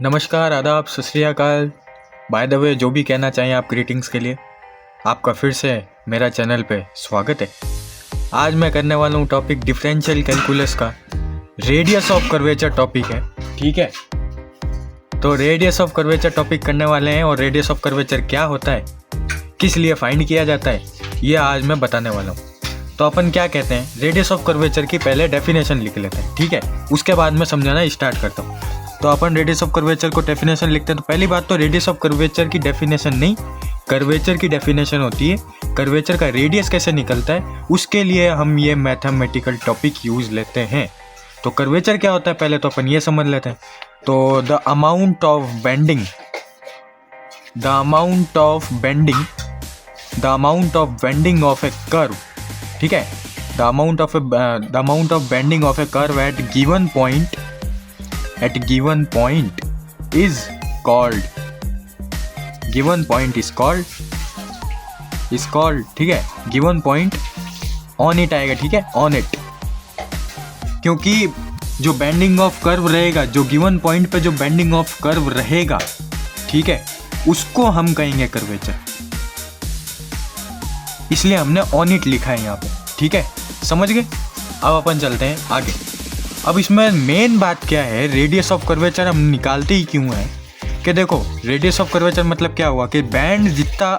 नमस्कार, आदाब, सत श्री अकाल। बाय द वे, जो भी कहना चाहें आप ग्रीटिंग्स के लिए, आपका फिर से मेरा चैनल पे स्वागत है। आज मैं करने वाला हूँ टॉपिक डिफरेंशियल कैलकुलस का रेडियस ऑफ कर्वेचर टॉपिक है। ठीक है, तो रेडियस ऑफ कर्वेचर टॉपिक करने वाले हैं और रेडियस ऑफ कर्वेचर क्या होता है, किस लिए फाइंड किया जाता है, ये आज मैं बताने वाला हूँ। तो अपन क्या कहते हैं, रेडियस ऑफ कर्वेचर की पहले डेफिनेशन लिख लेते हैं। ठीक है, उसके बाद मैं समझाना स्टार्ट करता हूँ। तो अपन रेडियस ऑफ कर्वेचर को डेफिनेशन लिखते हैं। तो पहली बात तो रेडियस ऑफ कर्वेचर की डेफिनेशन नहीं, कर्वेचर की डेफिनेशन होती है कर्वेचर का रेडियस कैसे निकलता है, उसके लिए हम ये मैथमेटिकल टॉपिक यूज लेते हैं। तो कर्वेचर क्या होता है पहले तो अपन ये समझ लेते हैं। तो the amount of bending of A curve, ठीक है, the amount of bending of A curve at given point is called, ठीक है, गिवन पॉइंट ऑन इट आएगा। ठीक है, ऑन इट, क्योंकि जो बेंडिंग ऑफ कर्व रहेगा, जो गिवन पॉइंट पे जो बेंडिंग ऑफ कर्व रहेगा, ठीक है, उसको हम कहेंगे कर्वेचर। इसलिए हमने ऑन इट लिखा है यहाँ पे। ठीक है, समझ गए। अब अपन चलते हैं आगे। अब इसमें मेन बात क्या है, रेडियस ऑफ कर्वेचर हम निकालते ही क्यों है कि देखो, रेडियस ऑफ कर्वेचर मतलब क्या हुआ कि बैंड जितना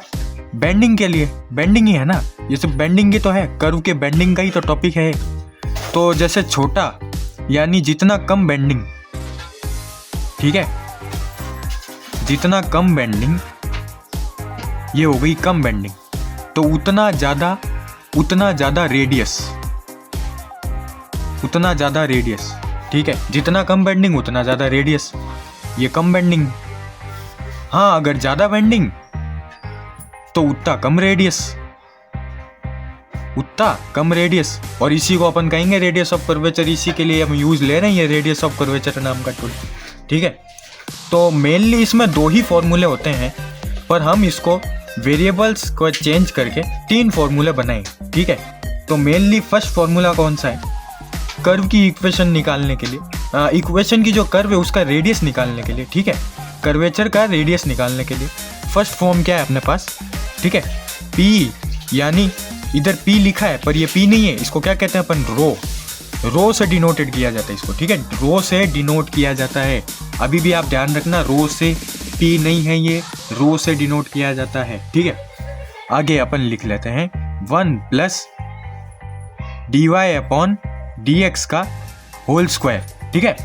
बेंडिंग के लिए, बेंडिंग ही है ना, ये सब बेंडिंग ही तो है, कर्व के बेंडिंग का ही तो टॉपिक है। तो जैसे छोटा यानी जितना कम बेंडिंग, ठीक है, जितना कम बेंडिंग, ये हो गई कम बेंडिंग, तो उतना ज़्यादा रेडियस, ठीक है, जितना कम बेंडिंग उतना ज़्यादा रेडियस, ये कम बेंडिंग। हाँ, अगर ज़्यादा बेंडिंग तो उतना कम रेडियस, और इसी को अपन कहेंगे रेडियस ऑफ कर्वेचर। इसी के लिए हम यूज़ ले रहे हैं ये रेडियस ऑफ कर्वेचर नाम का टूल। ठीक है, तो मेनली इसमें दो ही फॉर्मूले होते हैं, पर हम इसको वेरिएबल्स को चेंज करके 3 फॉर्मूले बनाए। ठीक है, तो मेनली फर्स्ट फॉर्मूला कौन सा है, कर्व की इक्वेशन निकालने के लिए, इक्वेशन की जो कर्व है उसका रेडियस निकालने के लिए। ठीक है, कर्वेचर का रेडियस निकालने के लिए फर्स्ट फॉर्म क्या है अपने पास, ठीक है, P, यानी इधर P लिखा है पर ये P नहीं है, इसको क्या कहते हैं अपन, रो से डिनोटेड किया जाता है इसको। ठीक है, रो से डिनोट किया जाता है। अभी भी आप ध्यान रखना, रो से P नहीं है, ये रो से डिनोट किया जाता है। ठीक है, आगे अपन लिख लेते हैं 1 + dy/dx का होल स्क्वायर। ठीक है,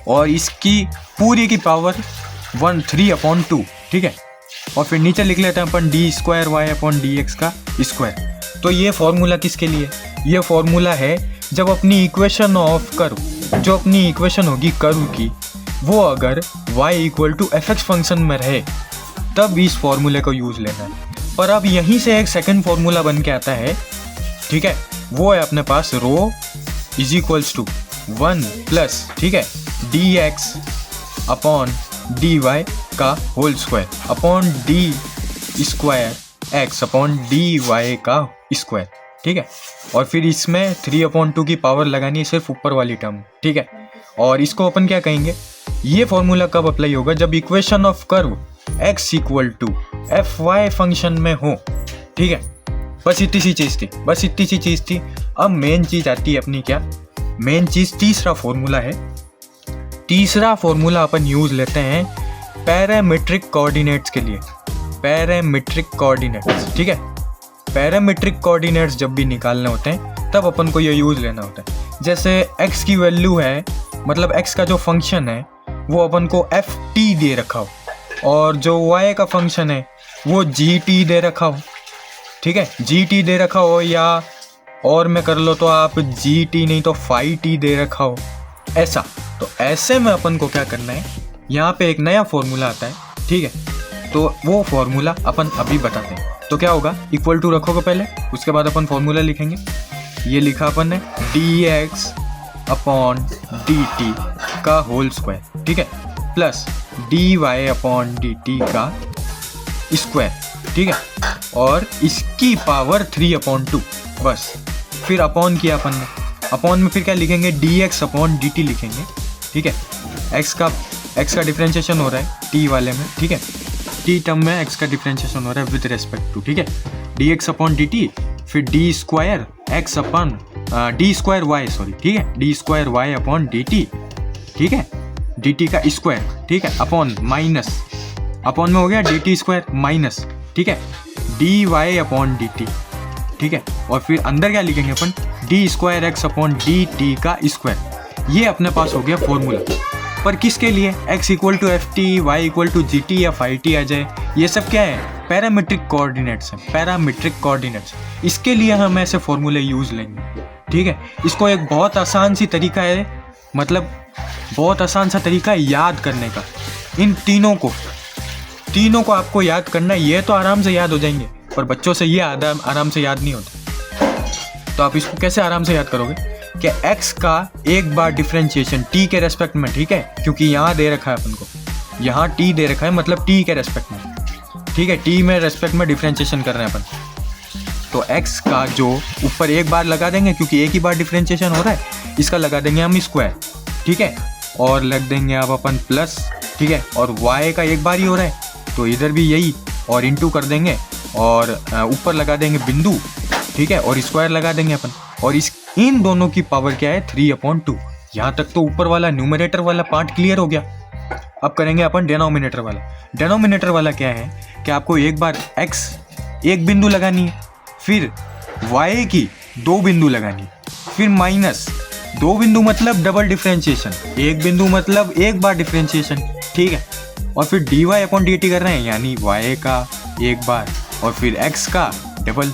और इसकी पूरी की पावर 3/2। ठीक है, और फिर नीचे लिख लेते हैं अपन d²y/dx का स्क्वायर। तो ये फॉर्मूला किसके लिए, ये फॉर्मूला है जब अपनी इक्वेशन ऑफ कर्व, जो अपनी इक्वेशन होगी कर्व की, वो अगर y = fx फंक्शन में रहे, तब इस फॉर्मूले को यूज लेना है। पर अब यहीं से एक सेकंड फॉर्मूला बन के आता है। ठीक है, वो है अपने पास रो = 1 +, ठीक है, dx/dy का होल स्क्वायर अपॉन d²x/dy का स्क्वायर। ठीक है, और फिर इसमें 3/2 की पावर लगानी है सिर्फ ऊपर वाली टर्म। ठीक है, और इसको अपन क्या कहेंगे, ये फॉर्मूला कब अप्लाई होगा, जब equation of curve x = fy function में हो। ठीक है, बस इतनी सी चीज़ थी। अब मेन चीज़ आती है अपनी, क्या मेन चीज़, तीसरा फॉर्मूला है। तीसरा फॉर्मूला अपन यूज़ लेते हैं पैरामीट्रिक कोऑर्डिनेट्स के लिए, पैरामीट्रिक कोऑर्डिनेट्स। ठीक है, पैरामीट्रिक कोऑर्डिनेट्स जब भी निकालने होते हैं तब अपन को ये यूज़ लेना होता है। जैसे x की वैल्यू है, मतलब x का जो फंक्शन है वो अपन को ft दे रखा हो, और जो y का फंक्शन है वो gt दे रखा हो। ठीक है, gt दे रखा हो, या और में कर लो तो आप gt नहीं तो phi दे रखा हो, ऐसा। तो ऐसे में अपन को क्या करना है, यहाँ पे एक नया फॉर्मूला आता है। ठीक है, तो वो फॉर्मूला अपन अभी बताते हैं। तो क्या होगा, इक्वल टू रखोगे पहले, उसके बाद अपन फॉर्मूला लिखेंगे। ये लिखा अपन ने dx/dt का होल स्क्वायर, ठीक है, प्लस dy/dt का स्क्वायर। ठीक है, और इसकी पावर 3/2, बस। फिर अपॉन किया अपन ने, अपॉन में फिर क्या लिखेंगे, dx/dt लिखेंगे। ठीक है, x का एक्स का डिफ्रेंशिएशन हो रहा है टी वाले में, ठीक है, टी टर्म में एक्स का डिफ्रेंशिएशन हो रहा है विद रेस्पेक्ट टू, ठीक है, d x upon d t, फिर d square x upon d square y, sorry, ठीक है, d square y upon d t, ठीक है, डी टी का स्क्वायर, ठीक है, अपॉन माइनस, अपॉन में हो गया डी टी स्क्वायर माइनस, ठीक है, d y upon d t, ठीक है, और फिर अंदर क्या लिखेंगे अपन, d square x upon d t का स्क्वायर। ये अपने पास हो गया फॉर्मूला। पर किसके लिए, x equal to F T, Y equal to G T या फाई टी आ जाए, ये सब क्या है, पैरामीट्रिक कोऑर्डिनेट्स हैं, पैरामीट्रिक कोऑर्डिनेट्स। इसके लिए हम ऐसे फॉर्मूले यूज लेंगे, ठीक है। इसको एक बहुत आसान सी तरीका है, मतलब बहुत आसान सा तरीका है याद करने का। इन तीनों को आपको याद करना, ये तो आराम से याद हो जाएंगे, पर बच्चों से ये आराम से याद नहीं होता। तो आप इसको कैसे आराम से याद करोगे कि x का एक बार डिफरेंशिएशन t के रेस्पेक्ट में, ठीक है, क्योंकि यहाँ दे रखा है अपन को, यहाँ t दे रखा है, मतलब t के रेस्पेक्ट में, ठीक है, t में रेस्पेक्ट में डिफरेंशिएशन कर रहे हैं अपन। तो x का जो ऊपर एक बार लगा देंगे, क्योंकि एक ही बार डिफरेंशिएशन हो रहा है, इसका लगा देंगे हम स्क्वायर, ठीक है, और लग देंगे अब अपन प्लस, ठीक है, और y का एक बार ही हो रहा है तो इधर भी यही, और इंटू कर देंगे, और ऊपर लगा देंगे बिंदु, ठीक है, और स्क्वायर लगा देंगे अपन, और इन दोनों की पावर क्या है 3/2। यहाँ तक तो ऊपर वाला न्यूमरेटर वाला पार्ट क्लियर हो गया। अब करेंगे अपन डिनोमिनेटर वाला। डिनोमिनेटर वाला क्या है कि आपको एक बार x एक बिंदु लगानी है, फिर y की 2 बिंदु लगानी है, फिर माइनस 2 बिंदु मतलब डबल डिफरेंशिएशन, एक बिंदु मतलब एक बार डिफरेंशिएशन, ठीक है, और फिर dy अपॉन dt कर रहे हैं, यानी y का एक बार और फिर x का डबल।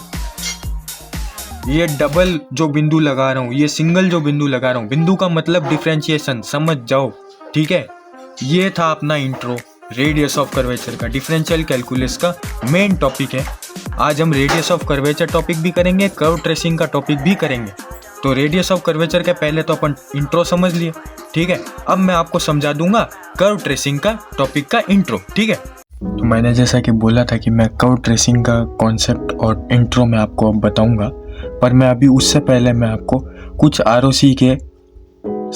ये डबल जो बिंदु लगा रहा हूँ, ये सिंगल जो बिंदु लगा रहा हूँ, बिंदु का मतलब डिफरेंशिएशन, समझ जाओ, ठीक है। ये था अपना इंट्रो रेडियस ऑफ कर्वेचर का, डिफरेंशियल कैलकुलस का मेन टॉपिक है। आज हम रेडियस ऑफ कर्वेचर टॉपिक भी करेंगे, कर्व ट्रेसिंग का टॉपिक भी करेंगे। तो रेडियस ऑफ कर्वेचर के पहले तो अपन इंट्रो समझ लिए, ठीक है। अब मैं आपको समझा दूंगा कर्व ट्रेसिंग का टॉपिक का इंट्रो, ठीक है। तो मैंने जैसा कि बोला था कि मैं कर्व ट्रेसिंग का कॉन्सेप्ट और इंट्रो में आपको अब बताऊंगा, पर मैं अभी उससे पहले मैं आपको कुछ आरओसी के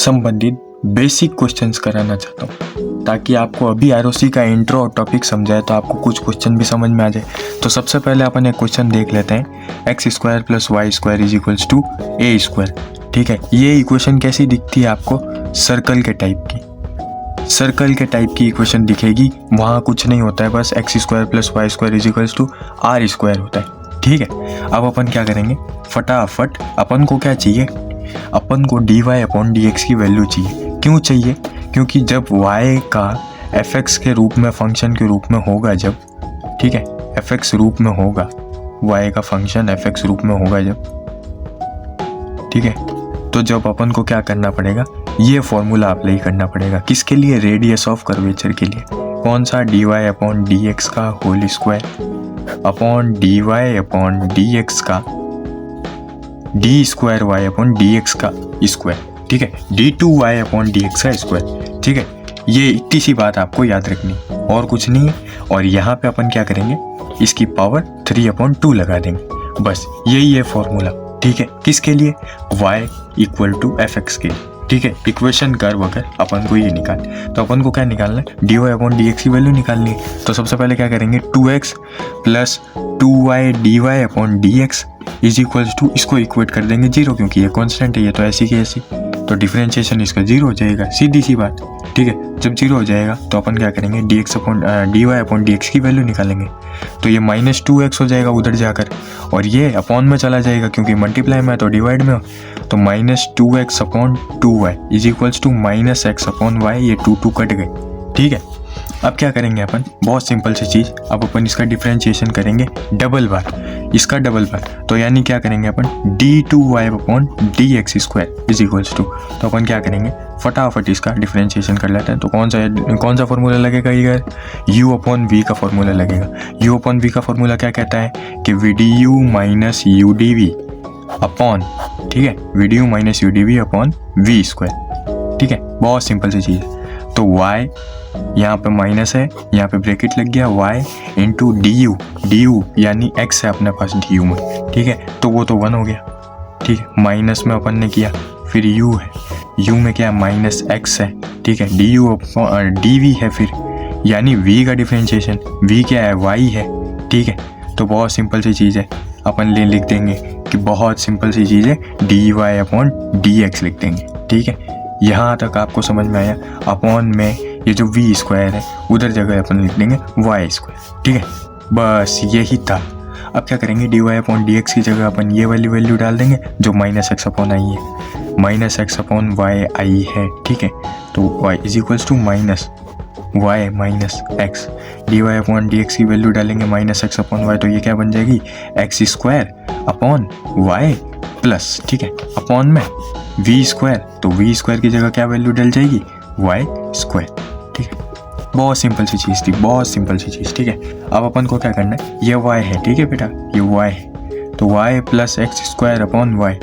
संबंधित बेसिक क्वेश्चंस कराना चाहता हूँ, ताकि आपको अभी आरओसी का इंट्रो और टॉपिक समझाए तो आपको कुछ क्वेश्चन भी समझ में आ जाए। तो सबसे पहले अपन एक क्वेश्चन देख लेते हैं, X square plus Y square is equals to A square, ठीक है। ये इक्वेशन कैसी दिखती है आपको, सर्कल के टाइप की, सर्कल के टाइप की इक्वेशन दिखेगी। वहाँ कुछ नहीं होता है, बस X square plus Y square is equals to R square होता है, ठीक है। अब अपन क्या करेंगे, फटाफट अपन को क्या चाहिए, अपन को dy अपॉन dx की वैल्यू चाहिए। क्यों चाहिए, क्योंकि जब y का fx के रूप में, फंक्शन के रूप में होगा जब, ठीक है, fx रूप में होगा, y का फंक्शन fx रूप में होगा जब, ठीक है, तो जब अपन को क्या करना पड़ेगा, ये फॉर्मूला अप्लाई करना पड़ेगा। किसके लिए, रेडियस ऑफ कर्वेचर के लिए। कौन सा, dy अपॉन dx का whole square upon dy upon dx का D square y upon dx का स्क्वायर, ठीक है, d2y अपॉन dx का स्क्वायर, ठीक है। ये इतनी सी बात आपको याद रखनी, और कुछ नहीं है। और यहाँ पे अपन क्या करेंगे, इसकी पावर 3/2 लगा देंगे, बस यही है फॉर्मूला, ठीक है। किसके लिए, y इक्वल टू fx के लिए, ठीक है। इक्वेशन कर्व अगर अपन को ये निकाल, तो अपन को क्या निकालना है, dy अपॉन dx की वैल्यू निकालनी है। तो सबसे पहले क्या करेंगे, 2x plus 2y dy upon dx is equals to, इसको इक्वेट कर देंगे 0, क्योंकि ये कांस्टेंट है, ये तो ऐसी की ऐसी, तो डिफरेंशिएशन इसका 0 हो जाएगा, सीधी सी बात, ठीक है। जब 0 हो जाएगा तो अपन क्या करेंगे, dy अपॉन dx की वैल्यू निकालेंगे, तो ये -2x हो जाएगा उधर जाकर, और ये अपॉन में चला जाएगा, क्योंकि मल्टीप्लाई में है तो डिवाइड में हो, तो -2x upon 2y is equals to -x upon y, ये 2 कट गए, ठीक है। अब क्या करेंगे अपन, बहुत सिंपल सी चीज़, अब अपन इसका डिफरेंशिएशन करेंगे डबल बार, इसका डबल बार, तो यानी क्या करेंगे अपन, d2y upon dx square is equals to, तो अपन क्या करेंगे, फटाफट इसका डिफरेंशिएशन कर लेते हैं। तो कौन सा फॉर्मूला लगेगा इधर, u अपॉन v का फॉर्मूला लगेगा। u अपॉन v का फॉर्मूला क्या कहता है कि vdu माइनस udv अपॉन, ठीक है, vdu minus udv upon v square, ठीक है। बहुत सिंपल सी चीज़, तो y यहाँ पे माइनस है, यहाँ पे ब्रैकेट लग गया, y इंटू du यानी x है अपने पास du में, ठीक है, तो वो तो 1 हो गया, ठीक है। माइनस में अपन ने किया, फिर u है, u में क्या है माइनस x है, ठीक है, dv है फिर, यानी v का डिफरेंशिएशन, v क्या है y है, ठीक है। तो बहुत सिंपल सी चीज़ है, अपन लिख देंगे कि बहुत सिंपल सी चीज़ है, dy/dx लिख देंगे, ठीक है। यहाँ तक आपको समझ में आया। अपॉन में ये जो v स्क्वायर है उधर जगह अपन लिख देंगे y स्क्वायर, ठीक है। बस यही था। अब क्या करेंगे, dy/dx की जगह अपन ये वाली वैल्यू डाल देंगे जो -x/i है, -x/y है, ठीक है। तो y = -y minus x, dy/dx की वैल्यू डालेंगे -x/y, तो ये क्या बन जाएगी, x²/y प्लस, ठीक है, अपॉन में v², तो v² की जगह क्या वैल्यू डल जाएगी, y², ठीक है। बहुत सिंपल सी चीज़ थी, बहुत सिंपल सी चीज़, ठीक है। अब अपन को क्या करना है, ये y है, ठीक है बेटा, ये y है, तो y + x²/y,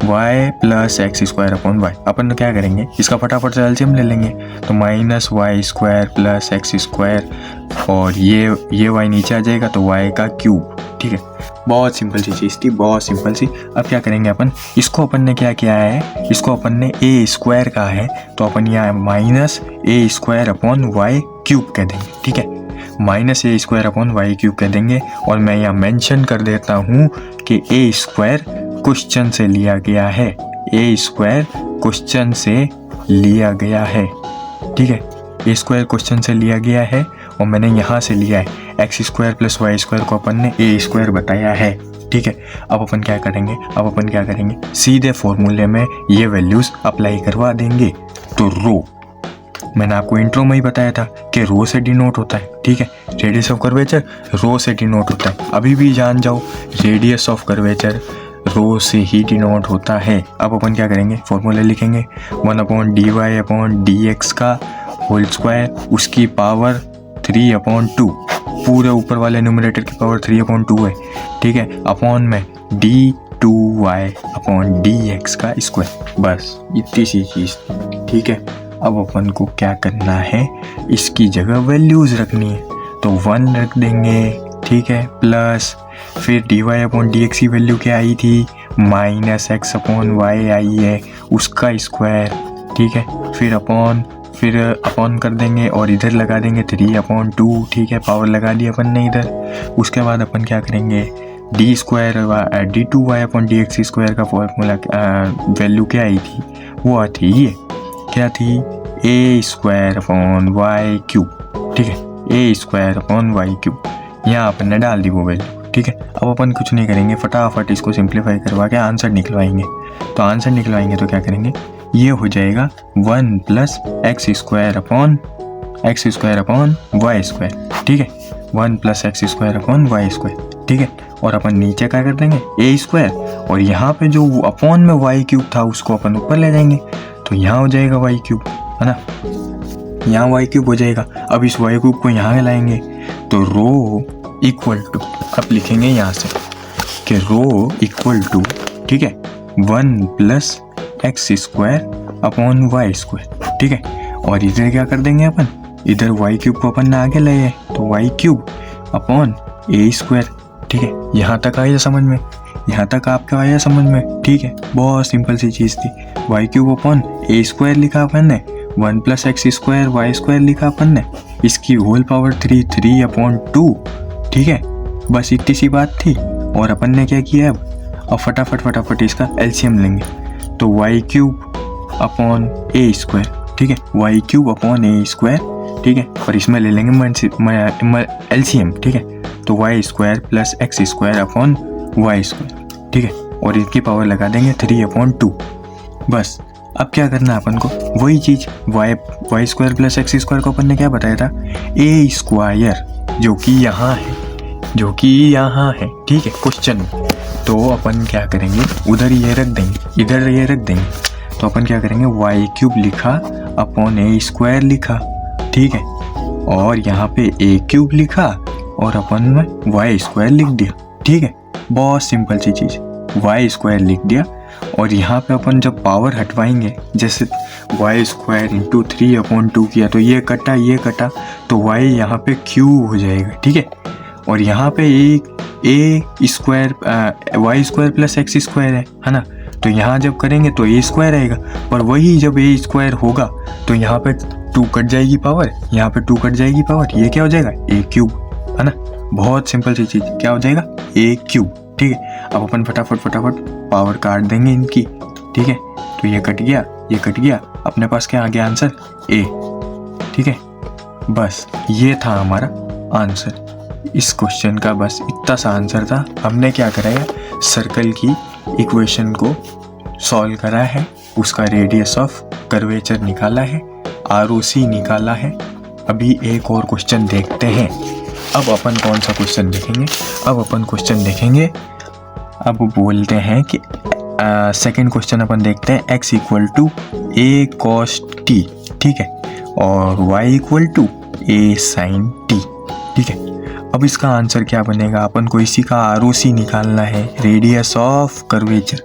y + x²/y। अपन क्या करेंगे, इसका फटाफट से एलसीएम ले लेंगे, तो -y² + x², और ये y नीचे आ जाएगा तो y का क्यूब, ठीक है। बहुत सिंपल सी चीज़ थी, बहुत सिंपल सी। अब क्या करेंगे अपन, इसको अपन ने क्या किया है, इसको अपन ने a² का है, तो अपन यहाँ -a²/y³ कह देंगे, ठीक है, -a²/y³ कह देंगे। और मैं यहाँ मेंशन कर देता हूँ कि a² क्वेश्चन से लिया गया है, a² क्वेश्चन से लिया गया है, ठीक है, a² क्वेश्चन से लिया गया है, और मैंने यहाँ से लिया है x² + y² को अपन ने a² बताया है, ठीक है। अब अपन क्या करेंगे, सीधे फॉर्मूले में ये वैल्यूज अप्लाई करवा देंगे। तो रो, मैंने आपको इंट्रो में ही बताया था कि रो से डिनोट होता है, ठीक है, रेडियस ऑफ कर्वेचर रो से डिनोट होता है। अभी भी जान जाओ, रेडियस ऑफ कर्वेचर रो से ही डिनोट होता है। अब अपन क्या करेंगे, फॉर्मूला लिखेंगे 1/dy/dx का होल स्क्वायर, उसकी पावर 3/2, पूरे ऊपर वाले न्यूमरेटर की पावर 3/2 है, ठीक है, अपॉन में d2y/dx का स्क्वायर। बस इतनी सी चीज़, ठीक है। अब अपन को क्या करना है, इसकी जगह वैल्यूज रखनी है, तो 1 रख देंगे, ठीक है, प्लस फिर dy/dx की वैल्यू क्या आई थी, -x/y आई है, उसका स्क्वायर, ठीक है, फिर अपॉन कर देंगे और इधर लगा देंगे 3/2, ठीक है, पावर लगा दी अपन ने इधर। उसके बाद अपन क्या करेंगे, d2y/dx² का फॉर्मूला वैल्यू क्या आई थी, वो आती ये क्या थी, a²/y³, ठीक है, a²/y³, यहाँ अपन ने डाल दी वो वैल्यू, ठीक है। अब अपन कुछ नहीं करेंगे, फटाफट इसको सिंप्लीफाई करवा के आंसर निकलवाएंगे। तो आंसर निकलवाएंगे तो क्या करेंगे, ये हो जाएगा 1 + x²/y², ठीक है, 1 + x²/y², ठीक है। और अपन नीचे क्या कर देंगे, a², और यहाँ पे जो अपॉन में y³ था उसको अपन ऊपर ले जाएंगे, तो यहाँ हो जाएगा y³, है ना, यहाँ y³ हो जाएगा। अब इस y³ को यहाँ लाएंगे, तो रो इक्वल टू, अब लिखेंगे यहाँ से कि रो इक्वल टू, ठीक है, 1 + x²/y², ठीक है। और इधर क्या कर देंगे अपन, इधर y³ को अपन ने आगे लाए, तो y³ अपॉन a², ठीक है। यहाँ तक आया समझ में, यहाँ तक आपका आया समझ में, ठीक है, बहुत सिंपल सी चीज़ थी। y³ अपॉन a² लिखा अपन ने, 1 + x²/y² लिखा अपन ने, इसकी होल पावर 3/2, ठीक है, बस इतनी सी बात थी। और अपन ने क्या किया, अब फटाफट इसका एलसीएम लेंगे, तो y³ अपॉन a², ठीक है, y³ अपॉन a², ठीक है, और इसमें ले लेंगे एलसीएम, ठीक है, तो y² + x² अपॉन y², ठीक है, और इसकी पावर लगा देंगे 3/2। बस अब क्या करना है अपन को, वही चीज़ y² + x² को अपन ने क्या बताया था, a², जो कि यहाँ है, ठीक है, क्वेश्चन में। तो अपन क्या करेंगे, उधर ये रख देंगे, इधर ये रख देंगे, तो अपन क्या करेंगे, y³ लिखा अपॉन a² लिखा, ठीक है, और यहाँ पे a³ लिखा और अपन में y² लिख दिया, ठीक है, बहुत सिंपल सी चीज़, y² लिख दिया। और यहाँ पे अपन जब पावर हटवाएंगे, जैसे y² × 3/2 किया, तो ये कटा, तो y यहाँ पे क्यूब हो जाएगा, ठीक है, और यहाँ पे एक y² + x² है ना, तो यहाँ जब करेंगे तो ए स्क्वायर आएगा, पर वही जब ए स्क्वायर होगा तो यहाँ पे 2 कट जाएगी पावर, यहाँ पे 2 कट जाएगी पावर, ये क्या हो जाएगा ए क्यूब, है ना। बहुत सिंपल सी चीज़, क्या हो जाएगा ए क्यूब, ठीक है। अब अपन फटाफट पावर काट देंगे इनकी, ठीक है। तो ये कट गया, ये कट गया, अपने पास क्या आ गया आंसर ए, ठीक है। बस ये था हमारा आंसर इस क्वेश्चन का, बस इतना सा आंसर था। हमने क्या करा है, सर्कल की इक्वेशन को सॉल्व करा है, उसका रेडियस ऑफ कर्वेचर निकाला है, ROC निकाला है। अभी एक और क्वेश्चन देखते हैं। अब अपन कौन सा क्वेश्चन देखेंगे, अब अपन क्वेश्चन देखेंगे, अब बोलते हैं कि सेकंड क्वेश्चन अपन देखते हैं x equal to a cos t, ठीक है, और y equal to a sin t, ठीक है। अब इसका आंसर क्या बनेगा, अपन को इसी का ROC निकालना है, radius of curvature.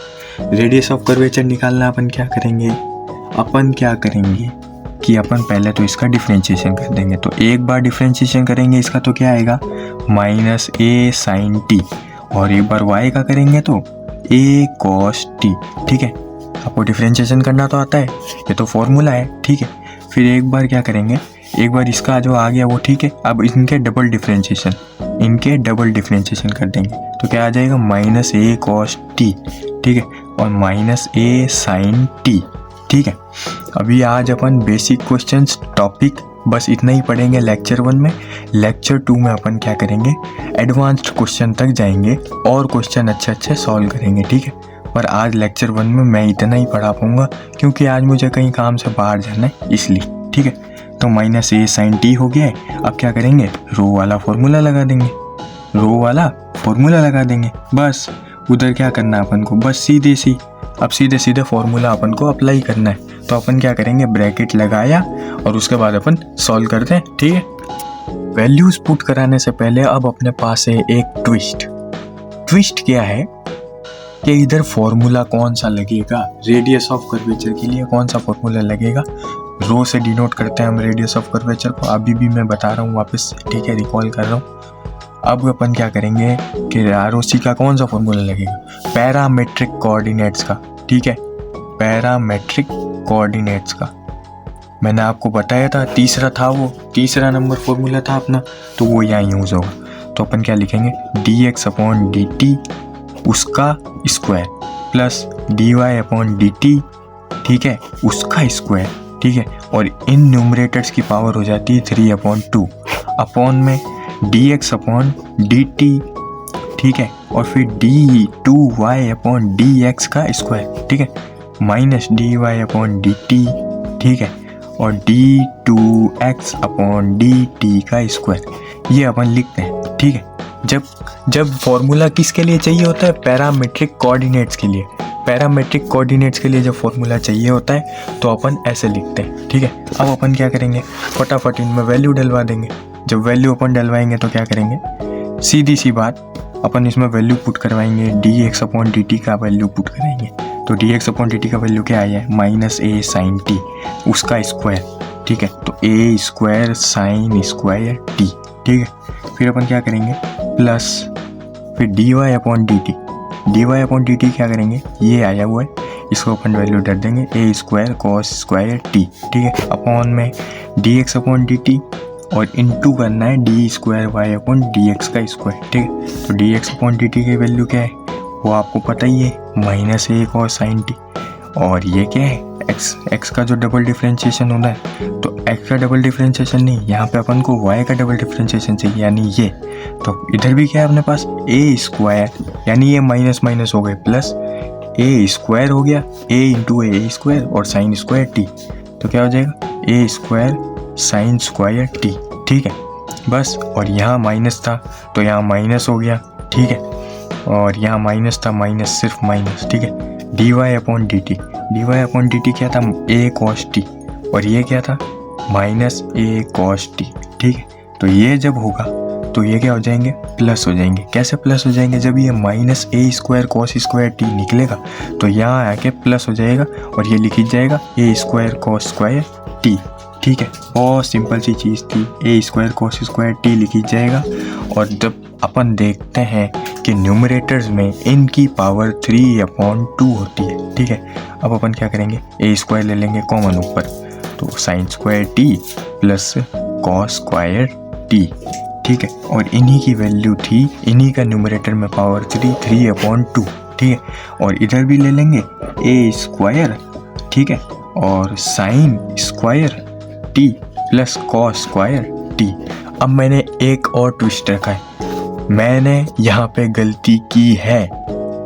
Radius of curvature निकालना, अपन क्या करेंगे कि अपन पहले तो इसका डिफरेंशिएशन कर देंगे। तो एक बार डिफरेंशिएशन करेंगे इसका तो क्या आएगा माइनस a sin t, और एक बार y का करेंगे तो a cos t, ठीक है। आपको डिफरेंशिएशन करना तो आता है, ये तो फॉर्मूला है, ठीक है। फिर एक बार क्या करेंगे, एक बार इसका जो आ गया वो ठीक है, अब इनके डबल डिफरेंशिएशन कर देंगे तो क्या आ जाएगा माइनस a cos t, ठीक है, और माइनस a sin t, ठीक है। अभी आज अपन बेसिक क्वेश्चंस टॉपिक बस इतना ही पढ़ेंगे लेक्चर 1 में। लेक्चर 2 में अपन क्या करेंगे, एडवांस्ड क्वेश्चन तक जाएंगे और क्वेश्चन अच्छे सॉल्व करेंगे, ठीक है। पर आज लेक्चर 1 में मैं इतना ही पढ़ा पाऊंगा क्योंकि आज मुझे कहीं काम से बाहर जाना है इसलिए, ठीक है। तो माइनस a sin t हो गया है। अब क्या करेंगे, रो वाला फॉर्मूला लगा देंगे, बस उधर क्या करना है अपन को, बस सीधे फॉर्मूला अपन को अप्लाई करना है। तो अपन क्या करेंगे, ब्रैकेट लगाया और उसके बाद अपन सॉल्व करते हैं, ठीक है। वैल्यूज पुट कराने से पहले अब अपने पास है एक ट्विस्ट क्या है कि इधर फॉर्मूला कौन सा लगेगा, रेडियस ऑफ कर्वेचर के लिए कौन सा फॉर्मूला लगेगा। रो से डिनोट करते हैं हम रेडियस ऑफ कर्वेचर को, अभी भी मैं बता रहा हूँ वापस, ठीक है, रिकॉल कर रहा हूँ। अब अपन क्या करेंगे कि ROC का कौन सा फॉर्मूला लगेगा, पैरामेट्रिक कोऑर्डिनेट्स का, ठीक है, पैरामेट्रिक कोऑर्डिनेट्स का। मैंने आपको बताया था तीसरा नंबर फॉर्मूला था अपना, तो वो यहाँ यूज होगा। तो अपन क्या लिखेंगे, dx/dt उसका स्क्वायर प्लस dy/dt, ठीक है, उसका स्क्वायर, ठीक है, और इन न्यूमरेटर्स की पावर हो जाती है 3/2 अपॉन में dx/dt, ठीक है, और फिर d2y/dx का स्क्वायर, ठीक है, माइनस dy/dt, ठीक है, और d2x/dt का स्क्वायर। ये अपन लिखते हैं, ठीक है। जब फॉर्मूला किसके लिए चाहिए होता है, पैरामेट्रिक कोऑर्डिनेट्स के लिए। पैरामेट्रिक कोऑर्डिनेट्स के लिए जब फॉर्मूला चाहिए होता है तो अपन ऐसे लिखते हैं, ठीक है। अब अपन क्या करेंगे, फटाफट इनमें वैल्यू डलवा देंगे। जब वैल्यू अपन डलवाएंगे तो क्या करेंगे, सीधी सी बात, अपन इसमें वैल्यू पुट करवाएंगे, dx/dt का वैल्यू पुट करेंगे। तो dx/dt का वैल्यू क्या आया है, माइनस a sin t उसका स्क्वायर, ठीक है, तो a square sin square t, ठीक है। फिर अपन क्या करेंगे, प्लस फिर dy/dt क्या करेंगे, ये आया हुआ है, इसको अपन वैल्यू डर देंगे, a square cos square t, ठीक है, अपॉन में dx/dt और इनटू करना है d2y/dx का स्क्वायर, ठीक है। तो dx/dt की वैल्यू क्या है, वो आपको पता ही है, minus a cos sin t, और ये क्या है, x का जो डबल डिफरेंशिएशन होता है, तो x का डबल डिफरेंशिएशन नहीं, यहाँ पे अपन को y का डबल डिफरेंशिएशन चाहिए, यानी ये। तो इधर भी क्या है अपने पास, a स्क्वायर, यानी ये माइनस माइनस हो गए, प्लस a स्क्वायर हो गया, a इंटू a स्क्वायर और साइन स्क्वायर t, तो क्या हो जाएगा, a square sine square t, ठीक है, बस। और यहाँ माइनस था तो यहाँ माइनस हो गया, ठीक है, और यहाँ माइनस था, माइनस सिर्फ माइनस, ठीक है, dy/dt क्या था, a cos t, और ये क्या था, माइनस a cos t, ठीक है। तो ये जब होगा तो ये क्या हो जाएंगे, प्लस हो जाएंगे। कैसे प्लस हो जाएंगे, जब ये minus a square cos square t निकलेगा तो यहाँ आके प्लस हो जाएगा और ये लिखी जाएगा a square cos square t, ठीक है। बहुत सिंपल सी चीज़ थी, a square cos square t लिखी जाएगा। और जब अपन देखते हैं कि न्यूमरेटर्स में इनकी पावर 3/2 होती है, ठीक है। अब अपन क्या करेंगे, ए स्क्वायर ले लेंगे कॉमन ऊपर, तो sine square T plus cos square T, ठीक है। और इन्हीं की वैल्यू थी, इन्हीं का न्यूमरेटर में पावर 3/2, ठीक है। और इधर भी ले लेंगे ए स्क्वायर, ठीक है, और sine square T plus cos square T. अब मैंने एक और ट्विस्ट रखा है, मैंने यहाँ पे गलती की है,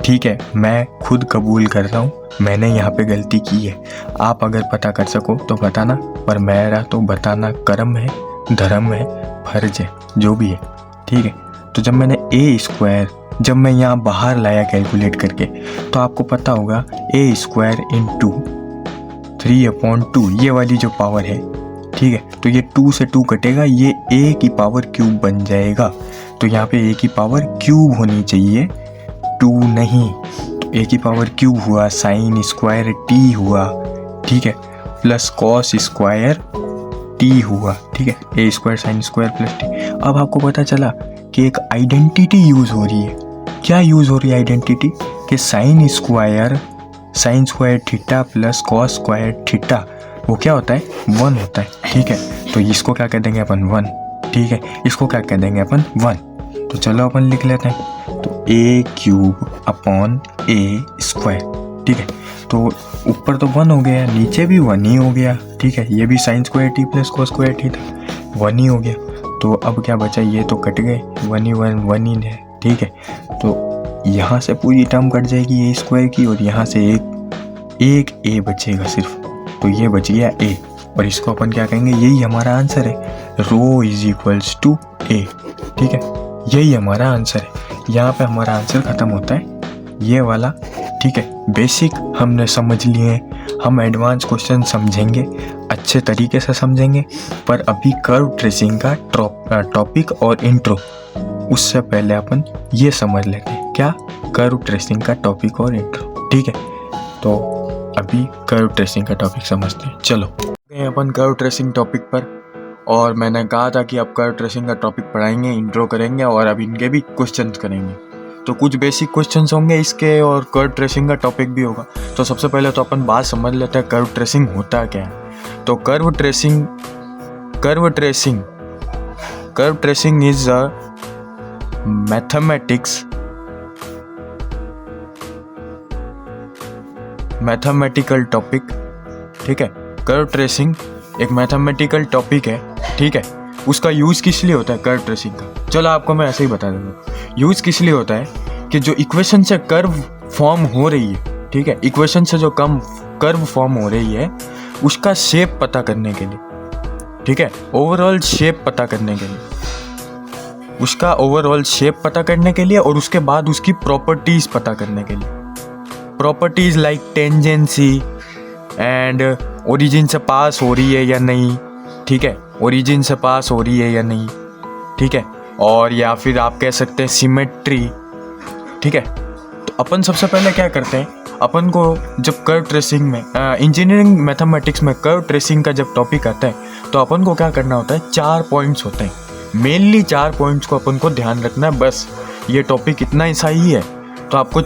ठीक है, मैं खुद कबूल कर रहा हूँ मैंने यहाँ पे गलती की है। आप अगर पता कर सको तो बताना, पर मेरा तो बताना कर्म है, धर्म है, फर्ज है, जो भी है, ठीक है। तो जब मैंने ए स्क्वायर जब मैं यहाँ बाहर लाया कैलकुलेट करके, तो आपको पता होगा ए स्क्वायर इंटू 3/2 ये वाली जो पावर है, ठीक है। तो ये 2 से 2 कटेगा, ये ए की पावर क्यूब बन जाएगा। तो यहाँ पे ए की पावर क्यूब होनी चाहिए, 2 नहीं। तो ए की पावर क्यूब हुआ, साइन स्क्वायर टी हुआ, ठीक है, प्लस कॉस स्क्वायर टी हुआ, ठीक है। A square sine square plus t. अब आपको पता चला कि एक आइडेंटिटी यूज हो रही है। क्या यूज हो रही है आइडेंटिटी? कि sine square theta plus cos square theta वो क्या होता है, 1 होता है, ठीक है। तो इसको क्या कह देंगे अपन 1, ठीक है। इसको क्या कह देंगे अपन 1। तो चलो अपन लिख लेते हैं, तो ए क्यूब अपॉन ए स्क्वायर, ठीक है। तो ऊपर तो 1 हो गया, नीचे भी 1 ही हो गया, ठीक है। ये भी sine square T plus cos square T था, 1 ही हो गया। तो अब क्या बचा, ये तो कट गए, 1 ही है, ठीक है। तो यहाँ से पूरी टर्म कट जाएगी ए स्क्वायर की, और यहाँ से एक ए बचेगा सिर्फ, तो ये बच गया ए। और इसको अपन क्या कहेंगे, यही हमारा आंसर है, रो इज इक्वल्स टू ए, ठीक है। यही हमारा आंसर है, यहाँ पे हमारा आंसर खत्म होता है, ये वाला, ठीक है। बेसिक हमने समझ लिए, हम एडवांस क्वेश्चन समझेंगे, अच्छे तरीके से समझेंगे। पर अभी कर्व ट्रेसिंग का टॉपिक और इंट्रो, उससे पहले अपन ये समझ लेते हैं, क्या, कर्व ट्रेसिंग का टॉपिक और इंट्रो, ठीक है। तो अभी कर्व ट्रेसिंग का टॉपिक समझते हैं। चलो अपन कर्व ट्रेसिंग टॉपिक पर, और मैंने कहा था कि अब कर्व ट्रेसिंग का टॉपिक पढ़ाएंगे, इंट्रो करेंगे, और अब इनके भी क्वेश्चंस करेंगे। तो कुछ बेसिक क्वेश्चंस होंगे इसके, और कर्व ट्रेसिंग का टॉपिक भी होगा। तो सबसे पहले तो अपन बात समझ लेते हैं कर्व ट्रेसिंग होता क्या है। तो curve tracing is a mathematical topic, ठीक है। कर्व ट्रेसिंग एक मैथमेटिकल टॉपिक है, ठीक है। उसका यूज़ किस लिए होता है कर्व ट्रेसिंग का, चलो आपको मैं ऐसे ही बता देता हूँ। यूज़ किस लिए होता है कि जो इक्वेशन से कर्व फॉर्म हो रही है, ठीक है, इक्वेशन से जो कर्व फॉर्म हो रही है, उसका शेप पता करने के लिए, ठीक है, ओवरऑल शेप पता करने के लिए, उसका ओवरऑल शेप पता करने के लिए, और उसके बाद उसकी प्रॉपर्टीज़ पता करने के लिए। Properties like tangency and origin से पास हो रही है या नहीं, ठीक है, ओरिजिन से पास हो रही है या नहीं, ठीक है, और या फिर आप कह सकते हैं सिमेट्री, ठीक है। तो अपन सबसे पहले क्या करते हैं, अपन को जब कर्व ट्रेसिंग में इंजीनियरिंग मैथमेटिक्स में कर्व ट्रेसिंग का जब टॉपिक आता है, तो अपन को क्या करना होता है, 4 पॉइंट्स होते हैं, मेनली 4 पॉइंट्स को अपन को ध्यान रखना है, बस ये टॉपिक इतना ही सही है। तो आपको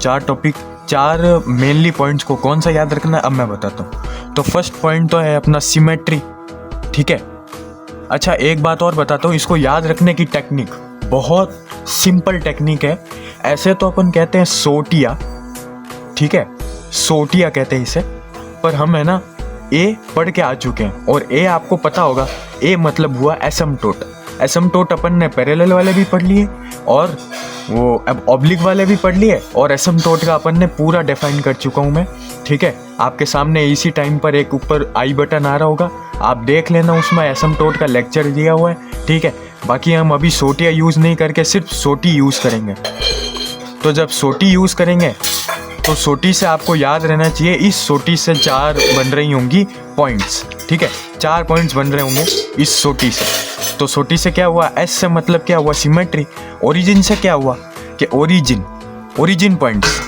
4 मेनली पॉइंट्स को कौन सा याद रखना है, अब मैं बताता हूँ। तो फर्स्ट पॉइंट तो है अपना सिमेट्री, ठीक है। अच्छा एक बात और बताता हूँ, इसको याद रखने की टेक्निक बहुत सिंपल टेक्निक है। ऐसे तो अपन कहते हैं सोटिया, ठीक है, सोटिया कहते हैं इसे, पर हम है ना ए पढ़ के आ चुके हैं, और ए आपको पता होगा, ए मतलब हुआ एसिम्प्टोट। एसिम्प्टोट अपन ने पैरेलल वाले भी पढ़ लिए, और वो अब ऑब्लिक वाले भी पढ़ लिए, और एसिम्प्टोट का अपन ने पूरा डिफाइन कर चुका हूँ मैं, ठीक है। आपके सामने इसी टाइम पर एक ऊपर आई बटन आ रहा होगा, आप देख लेना, उसमें एसिम्प्टोट का लेक्चर दिया हुआ है, ठीक है। बाकी हम अभी सोटिया यूज़ नहीं करके सिर्फ सोटी यूज़ करेंगे। तो जब सोटी यूज़ करेंगे तो सोटी से आपको याद रहना चाहिए, इस सोटी से 4 बन रही होंगी पॉइंट्स, ठीक है, 4 पॉइंट्स बन रहे होंगे इस सोटी से। तो सोटी से क्या हुआ, एस से मतलब क्या हुआ, सिमेट्री। ओरिजिन से क्या हुआ कि ओरिजिन पॉइंट्स,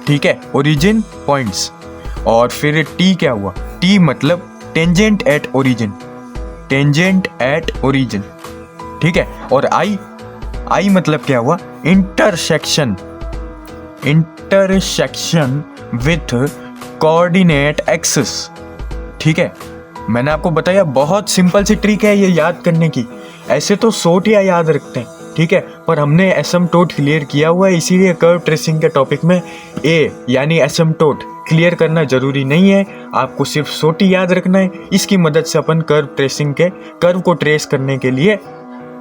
ठीक है, ओरिजिन पॉइंट्स। और फिर टी क्या हुआ, टी मतलब टेंजेंट एट ओरिजिन, ठीक है। और आई मतलब क्या हुआ, इंटरसेक्शन विथ कोऑर्डिनेट एक्सिस। ठीक है, मैंने आपको बताया बहुत सिंपल सी ट्रिक है ये याद करने की। ऐसे तो सोटिया याद रखते हैं, ठीक है, पर हमने एसिम्पटोट क्लियर किया हुआ है, इसीलिए कर्व ट्रेसिंग के टॉपिक में ए यानी एसिम्पटोट क्लियर करना जरूरी नहीं है, आपको सिर्फ सोटी याद रखना है। इसकी मदद से अपन कर्व ट्रेसिंग के कर्व को ट्रेस करने के लिए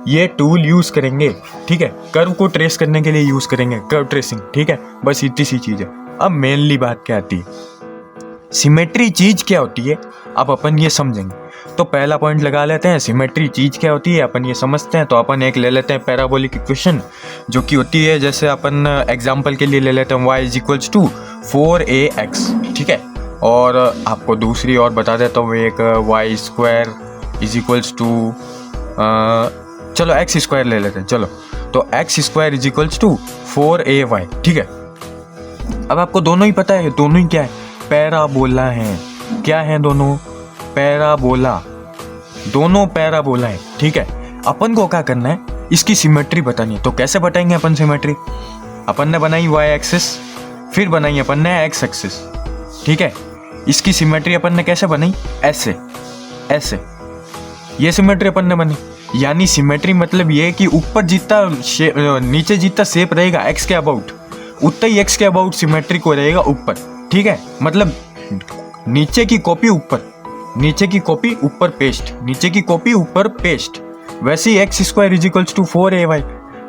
ये टूल यूज करेंगे। ठीक है, कर्व को ट्रेस करने के लिए यूज करेंगे कर्व ट्रेसिंग। ठीक है, बस इतनी सी चीज है। अब मेनली बात क्या आती है, सिमेट्री चीज क्या होती है, अब अपन ये समझेंगे। तो पहला पॉइंट लगा लेते हैं, सिमेट्री चीज क्या होती है अपन ये समझते हैं। तो अपन एक ले लेते हैं पैराबोलिक इक्वेशन, जो कि होती है, जैसे अपन एग्जांपल के लिए ले लेते हैं y इक्वल्स टू 4ax। ठीक है, और आपको दूसरी और बता देता हूँ, एक y square is equals to, चलो एक्स स्क्वायर ले लेते हैं। चलो, तो x square is equals to 4ay। ठीक है, अब आपको दोनों ही पता है, दोनों ही क्या है, पैराबोला है। क्या है दोनों, पैराबोला, दोनों पैराबोला है। ठीक है, अपन को क्या करना है, इसकी सिमेट्री बतानी है। तो कैसे बताएंगे अपन सिमेट्री, अपन ने बनाई y एक्सिस, फिर बनाई अपन ने x एक्सिस। ठीक है, इसकी सिमेट्री अपन ने कैसे बनाई, ऐसे ऐसे, ये सिमेट्री अपन ने बनी। यानी सिमेट्री मतलब ये कि ऊपर जितना नीचे जितना शेप रहेगा x के अबाउट, उतना ही x के अबाउट सिमेट्री को रहेगा ऊपर। ठीक है, मतलब नीचे की कॉपी ऊपर, नीचे की कॉपी ऊपर पेस्ट, नीचे की कॉपी ऊपर पेस्ट। वैसे ही x square is equals to 4ay।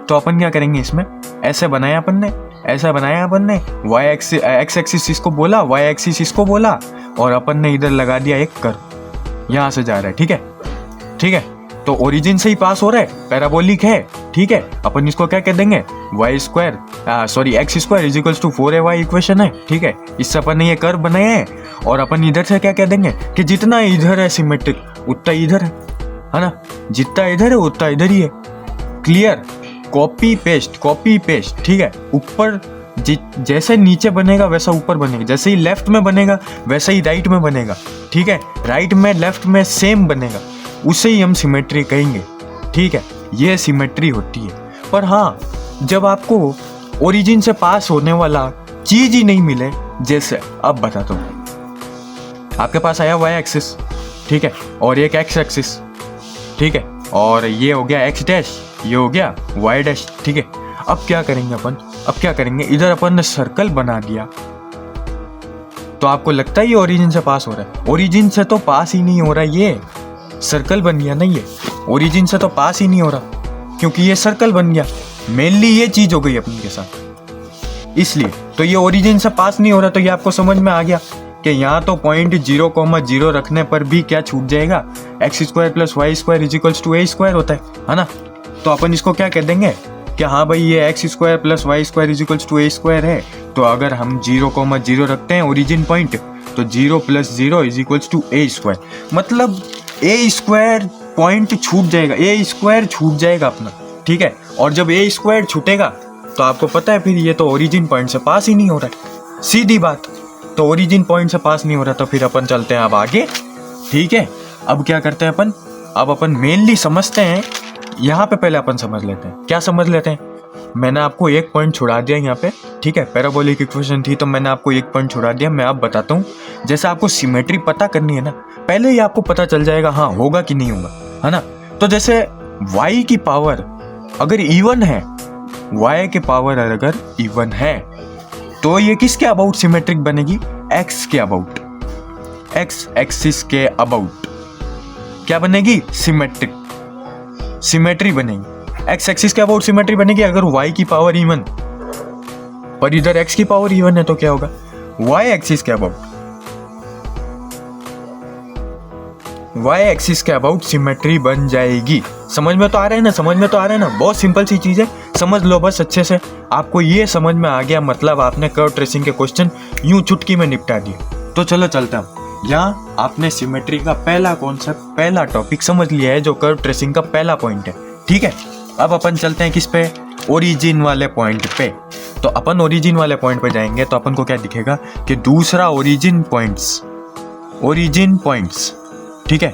तो अपन क्या करेंगे, इसमें ऐसे बनाया अपन ने, ऐसा बनाया अपन ने, एक्स एक्सिस इसको बोला, y एक्सिस इसको बोला, और अपन ने इधर लगा दिया एक कर्व, यहाँ से जा रहा है। ठीक है, ठीक है, तो ओरिजिन से ही पास हो रहा है, पैराबोलिक है। ठीक है, अपन इसको क्या कह देंगे, x square is equals to 4ay equation है। ठीक है, इससे अपन ने ये कर्व बनाया है, और अपन इधर से क्या कह देंगे कि जितना इधर है सिमेट्रिक उतना इधर है ना, जितना इधर है उतना इधर ही है। Clear, copy paste, copy paste. ठीक है, ऊपर जैसे नीचे बनेगा वैसा ऊपर बनेगा, जैसे ही लेफ्ट में बनेगा वैसे ही राइट में बनेगा। ठीक है, राइट में लेफ्ट में सेम बनेगा, उसे ही हम सिमेट्री कहेंगे। ठीक है, ये सिमेट्री होती है। पर हाँ, जब आपको ओरिजिन से पास होने वाला चीज ही नहीं मिले, जैसे अब बताता हूँ, आपके पास आया y एक्सिस, ठीक है, और एक x एक्सिस, ठीक है, और ये हो गया x डैश, ये हो गया y डैश। ठीक है, अब क्या करेंगे अपन, अब क्या करेंगे, इधर अपन ने सर्कल बना दिया। तो आपको लगता है ये ओरिजिन से पास हो रहा है, ओरिजिन से तो पास ही नहीं हो रहा, ये सर्कल बन गया। नहीं, ये ओरिजिन से तो पास ही नहीं हो रहा, क्योंकि ये सर्कल बन गया। मेनली ये चीज हो गई अपने के साथ, इसलिए तो ये ओरिजिन से पास नहीं हो रहा। तो ये आपको समझ में आ गया कि यहाँ तो पॉइंट 0,0 रखने पर भी क्या छूट जाएगा, x square plus Y square is equals to A square होता है ना। तो अपन इसको क्या कह देंगे कि हाँ भाई, ये x square plus Y square is equals to A square है। तो अगर हम 0,0 रखते हैं ओरिजिन पॉइंट, तो 0 + 0 is equals to A square, मतलब ए स्क्वायर पॉइंट छूट जाएगा, ए स्क्वायर छूट जाएगा अपना। ठीक है, और जब ए स्क्वायर छूटेगा तो आपको पता है फिर ये तो ओरिजिन पॉइंट से पास ही नहीं हो रहा है, सीधी बात। तो ओरिजिन पॉइंट से पास नहीं हो रहा, तो फिर अपन चलते हैं अब आगे। ठीक है, अब क्या करते हैं अपन, अब अपन मेनली समझते हैं, यहाँ पे पहले अपन समझ लेते हैं। क्या समझ लेते हैं, मैंने आपको एक पॉइंट छुड़ा दिया यहाँ पे। ठीक है, पैराबोलिक इक्वेशन थी तो मैंने आपको एक पॉइंट छुड़ा दिया। मैं अब बताता हूँ, जैसे आपको सिमेट्री पता करनी है ना, पहले ही आपको पता चल जाएगा हाँ होगा कि नहीं होगा, है ना। तो जैसे y की पावर अगर इवन है, y की पावर अगर इवन है, तो ये किसके अबाउट सिमेट्रिक बनेगी, x के अबाउट, x एक्सिस के अबाउट क्या बनेगी, सिमेट्रिक, सिमेट्री बनेगी। x एक्सिस के अबाउट सिमेट्री बनेगी अगर y की पावर इवन, पर इधर x की पावर इवन है तो क्या होगा, y एक्सिस के अबाउट, y एक्सिस के अबाउट सिमेट्री बन जाएगी। समझ में तो आ रहा है ना, समझ में तो आ रहा है ना, बहुत सिंपल सी चीज है, समझ लो बस अच्छे से। आपको ये समझ में आ गया, मतलब आपने कर्व ट्रेसिंग के क्वेश्चन यूं चुटकी में निपटा दिए। तो चलो चलते हैं, यहाँ आपने सिमेट्री का पहला कॉन्सेप्ट, पहला टॉपिक समझ लिया है, जो कर्व ट्रेसिंग का पहला पॉइंट है। ठीक है, अब अपन चलते हैं किस पे, ओरिजिन वाले पॉइंट पे। तो अपन ओरिजिन वाले पॉइंट पे जाएंगे तो अपन को क्या दिखेगा कि दूसरा ओरिजिन पॉइंट्स, ओरिजिन पॉइंट्स। ठीक है,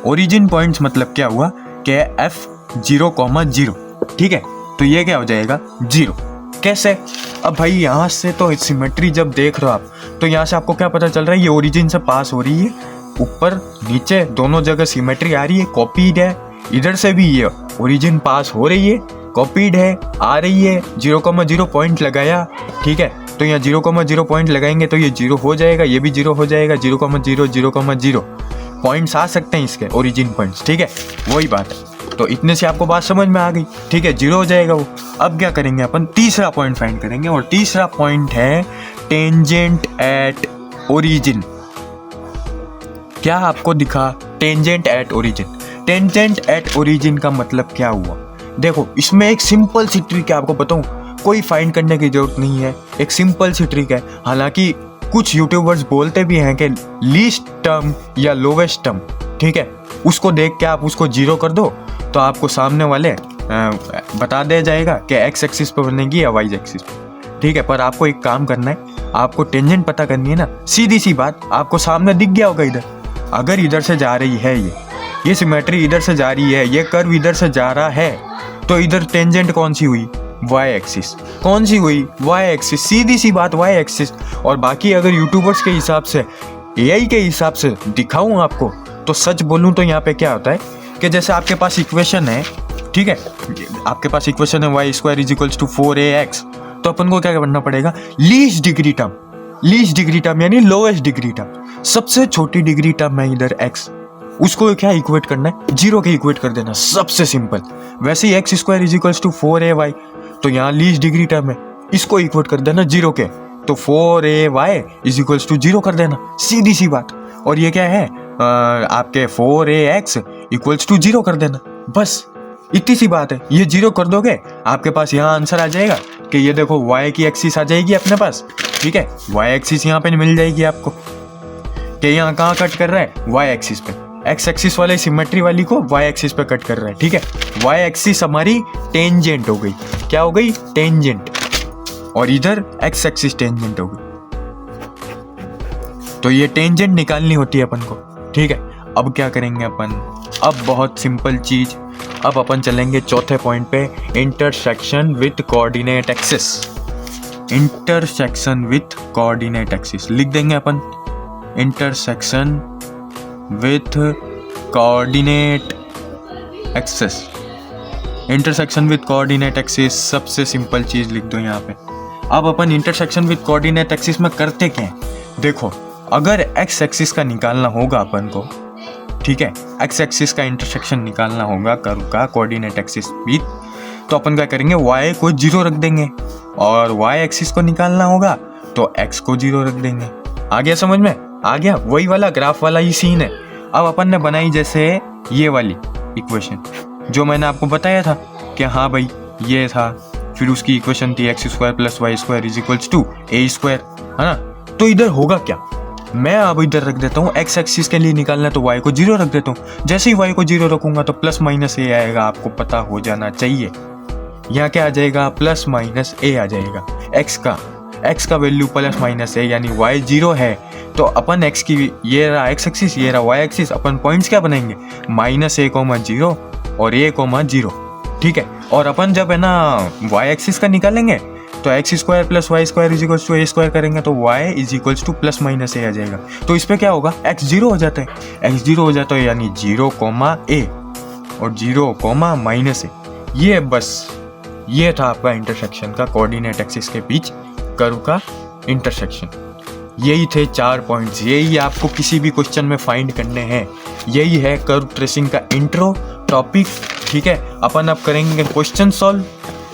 ओरिजिन पॉइंट्स मतलब क्या हुआ कि f 0,0। ठीक है, तो ये क्या हो जाएगा 0। कैसे, अब भाई यहाँ से तो सिमेट्री जब देख रहे हो आप, तो यहाँ से आपको क्या पता चल रहा है, ये ओरिजिन से पास हो रही है, ऊपर नीचे दोनों जगह सिमेट्री आ रही है, कॉपीड है। इधर से भी ये ओरिजिन पास हो रही है, कॉपीड है, आ रही है, 0,0 पॉइंट लगाया, ठीक है। तो यहाँ 0,0 पॉइंट लगाएंगे तो ये 0 हो जाएगा, ये भी 0 हो जाएगा, 0,0 0,0 पॉइंट्स आ सकते हैं इसके ओरिजिन पॉइंट्स, ठीक है। वही बात है, तो इतने से आपको बात समझ में आ गई, ठीक है। 0 हो जाएगा वो। अब क्या करेंगे अपन, तीसरा पॉइंट फाइंड करेंगे, और तीसरा पॉइंट है टेंजेंट एट ओरिजिन। क्या आपको दिखा tangent at origin? Tangent at origin का मतलब क्या हुआ? देखो, इसमें एक सिंपल सी ट्रिक है, आपको बताऊं, कोई फाइंड करने की जरूरत नहीं है, एक सिंपल सी ट्रिक है। हालांकि कुछ यूट्यूबर्स बोलते भी हैं कि लीस्ट टर्म या लोवेस्ट टर्म, ठीक है, उसको देख के आप उसको 0 कर दो तो आपको सामने वाले बता दिया जाएगा कि एक्स एक्सिस पर बनेगी या वाई एक्सिस पर, ठीक है। पर आपको एक काम करना है, आपको टेंजेंट पता करनी है ना। सीधी सी बात, आपको सामने दिख गया होगा इधर, अगर इधर से जा रही है ये सिमेट्री इधर से जा रही है, ये कर्व इधर से जा रहा है, तो इधर टेंजेंट कौन सी हुई? Y axis. कौन सी हुई? Y axis. सीधी सी बात, वाई एक्सिस। और बाकी अगर यूट्यूबर्स के हिसाब से, एआई के हिसाब से दिखाऊं आपको, तो सच बोलूं तो यहाँ पे क्या होता है कि जैसे आपके पास इक्वेशन है, ठीक है, आपके पास इक्वेशन है y² = 4ax, तो अपन को क्या करना पड़ेगा? Least degree term, least degree term यानी लोएस्ट डिग्री टर्म, सबसे छोटी डिग्री टर्म है इधर x, उसको क्या इक्वेट करना है? 0 के इक्वेट कर देना, सबसे सिंपल। वैसे ही x² = 4ay, तो यहाँ लीस्ट डिग्री टर्म है, इसको इक्वेट कर देना 0 के, तो 4ay = 0 कर देना, सीधी सी बात। और ये क्या है, आपके 4ax = 0 कर देना, बस इतनी सी बात है। ये 0 कर दोगे, आपके पास यहाँ आंसर आ जाएगा कि ये देखो y की एक्सिस आ जाएगी अपने पास, ठीक है, y एक्सिस यहाँ पे मिल जाएगी आपको, कि यहाँ कहाँ कट कर रहा है? y एक्सिस पे। x एक्सिस वाले सिमेट्री वाली को y एक्सिस पे कट कर रहा है, ठीक है। y एक्सिस हमारी टेंजेंट हो गई, क्या हो गई? टेंजेंट। और इधर x एक्सिस टेंजेंट हो गई, तो ये टेंजेंट निकालनी होती है अपन को, ठीक है। अब क्या करेंगे अपन? अब बहुत सिंपल चीज, अब अपन चलेंगे चौथे पॉइंट पे, intersection with coordinate axis. Intersection with coordinate axis लिख देंगे अपन, intersection with coordinate axis. Intersection with coordinate axis सबसे सिंपल चीज लिख दो यहाँ पे। अब अपन इंटरसेक्शन विथ कोऑर्डिनेट एक्सिस में करते क्या है? देखो, अगर एक्स एक्सिस का निकालना होगा अपन को, ठीक है, एक्स एक्सिस का इंटरसेक्शन निकालना होगा कर्व का कोऑर्डिनेट एक्सिस भी, तो अपन क्या करेंगे? y को 0 रख देंगे, और y एक्सिस को निकालना होगा तो x को 0 रख देंगे। आ गया समझ में? आ गया? वही वाला ग्राफ वाला ही सीन है। अब अपन ने बनाई जैसे ये वाली इक्वेशन जो मैंने आपको बताया था कि हाँ भाई ये था, फिर उसकी इक्वेशन थी x² + y² = a², है ना। तो इधर होगा क्या? मैं अब इधर रख देता हूँ, एक्स एक्सिस के लिए निकालना है तो y को 0 रख देता हूँ। जैसे ही y को 0 रखूंगा तो ±a आएगा, आपको पता हो जाना चाहिए। यहाँ क्या आ जाएगा? ±a आ जाएगा। x का वैल्यू ±a, यानी y 0 है, तो अपन x की, ये रहा x एक्सिस, ये रहा y एक्सिस, अपन पॉइंट्स क्या बनाएंगे? -a,0 और a,0, ठीक है। और अपन जब है ना y एक्सिस का निकालेंगे तो x² + y² = a² करेंगे तो y = ±a आ जाएगा। तो इस पे क्या होगा? x 0 हो जाता है, x 0 हो जाता है, यानी 0, a और 0, -a। ये बस, ये था आपका इंटरसेक्शन का कोऑर्डिनेट एक्सिस के बीच कर्व का इंटरसेक्शन। यही थे 4 पॉइंट्स, यही आपको किसी भी क्वेश्चन में फाइंड करने हैं। यही है कर्व ट्रेसिंग का इंट्रो टॉपिक, ठीक है। अपन अब करेंगे क्वेश्चन सॉल्व,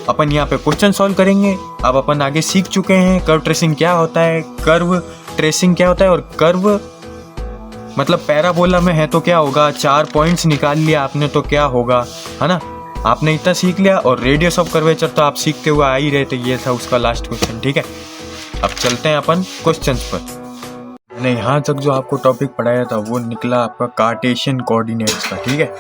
अपन यहाँ पे क्वेश्चन सॉल्व करेंगे। अब अपन आगे सीख चुके हैं कर्व ट्रेसिंग क्या होता है, कर्व ट्रेसिंग क्या होता है, और कर्व मतलब पैराबोला में है तो क्या होगा, 4 पॉइंट्स निकाल लिया आपने तो क्या होगा, है ना। आपने इतना सीख लिया, और रेडियस ऑफ कर्वेचर तो आप सीखते हुए आ ही रहे थे, ये था उसका लास्ट क्वेश्चन, ठीक है। अब चलते हैं अपन क्वेश्चंस पर। मैंने यहाँ तक जो आपको टॉपिक पढ़ाया था वो निकला आपका कार्टेशियन कोऑर्डिनेट्स का, ठीक है।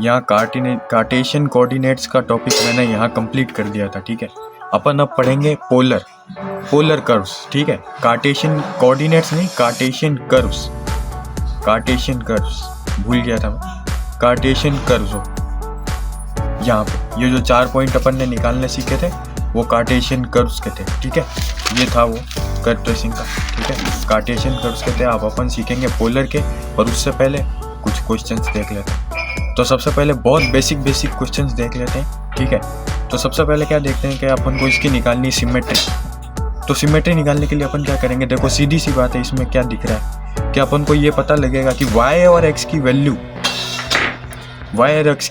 यहाँ कार्टेशियन कोऑर्डिनेट्स का टॉपिक मैंने यहाँ कंप्लीट कर दिया था, ठीक है। अपन अब पढ़ेंगे पोलर कर्व्स, ठीक है। कार्टेशियन कोऑर्डिनेट्स नहीं, कार्टेशियन कर्व्स भूल गया था मैं। कार्टेशियन कर्व्स हो यहाँ पे, ये जो 4 पॉइंट अपन ने निकालने सीखे थे वो कार्टेशियन कर्व्स के थे, ठीक है। ये था वो कर्व ट्रेसिंग का, ठीक है, कार्टेशियन कर्व्स के थे। अब अपन सीखेंगे पोलर के, और उससे पहले कुछ क्वेश्चंस देख लेते हैं। तो सबसे पहले बहुत बेसिक क्वेश्चंस देख लेते हैं, ठीक है। तो सबसे पहले क्या देखते हैं कि अपन को इसकी निकालनी सिमेट्री। तो सिमेट्री निकालने के लिए अपन क्या करेंगे, देखो सीधी सी बात है, इसमें क्या दिख रहा है कि अपन को ये पता लगेगा कि y और x की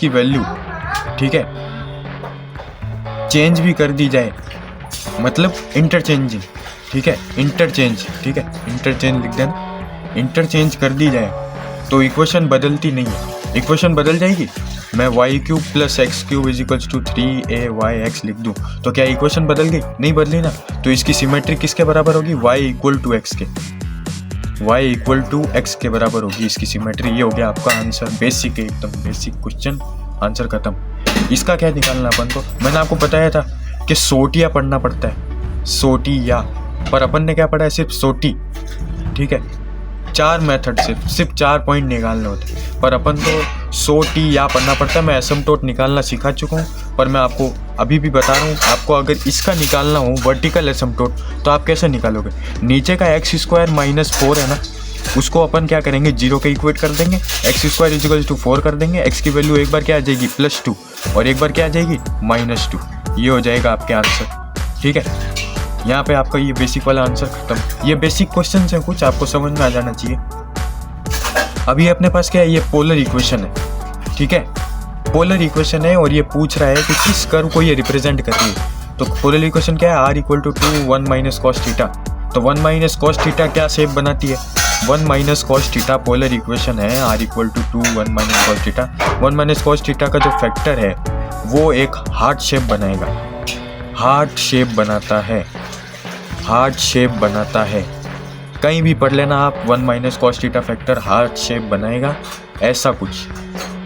वैल्यू, ठीक है, चेंज भी कर दी जाए, मतलब इंटरचेंजिंग, ठीक है, इंटरचेंज लिख देना, इंटरचेंज कर दी जाए तो इक्वेशन बदलती नहीं है। इक्वेशन बदल जाएगी, मैं y³ + x³ = 3ayx लिख दूं तो क्या इक्वेशन बदल गई? नहीं बदली ना। तो इसकी सिमेट्री किसके बराबर होगी? y = x के, y = x के बराबर होगी इसकी सिमेट्री। ये हो गया आपका आंसर, बेसिक है, एकदम बेसिक क्वेश्चन, आंसर खत्म। इसका क्या निकालना अपन को, मैंने आपको बताया था कि सोटिया पढ़ना पड़ता है, सोटिया, पर अपन ने क्या पढ़ा है, सिर्फ सोटी, ठीक है। 4 मेथड सिर्फ 4 पॉइंट निकालने होते हैं, पर अपन को सोटिया पढ़ना पड़ता है। मैं एसिम्पटोट निकालना सिखा चुका हूँ, पर मैं आपको अभी भी बता रहा हूँ, आपको अगर इसका निकालना हो वर्टिकल एसिम्पटोट तो आप कैसे निकालोगे। नीचे का x² - 4 है ना, उसको अपन क्या करेंगे, 0 के इक्वेट कर देंगे, x² = 4 कर देंगे, x की वैल्यू एक बार क्या आ जाएगी +2 और एक बार क्या आ जाएगी -2। ये हो जाएगा आपके आंसर, ठीक है। यहाँ पे आपका ये बेसिक वाला आंसर खत्म। ये बेसिक क्वेश्चन हैं, कुछ आपको समझ में आ जाना चाहिए। अभी अपने पास क्या है, ये पोलर इक्वेशन है, ठीक है, पोलर इक्वेशन है, और ये पूछ रहा है कि किस कर्व को ये रिप्रेजेंट कर रही है। तो पोलर इक्वेशन क्या है, r = 2 1 - cos θ। तो 1 - cos θ क्या शेप बनाती है, 1 - cos θ पोलर इक्वेशन है, r = 2 1 - cos θ। 1 - cos θ का जो फैक्टर है वो एक हार्ट शेप बनाएगा, हार्ट शेप बनाता है, हार्ट शेप बनाता है। कहीं भी पढ़ लेना आप, 1 - cos θ फैक्टर हार्ट शेप बनाएगा, ऐसा कुछ,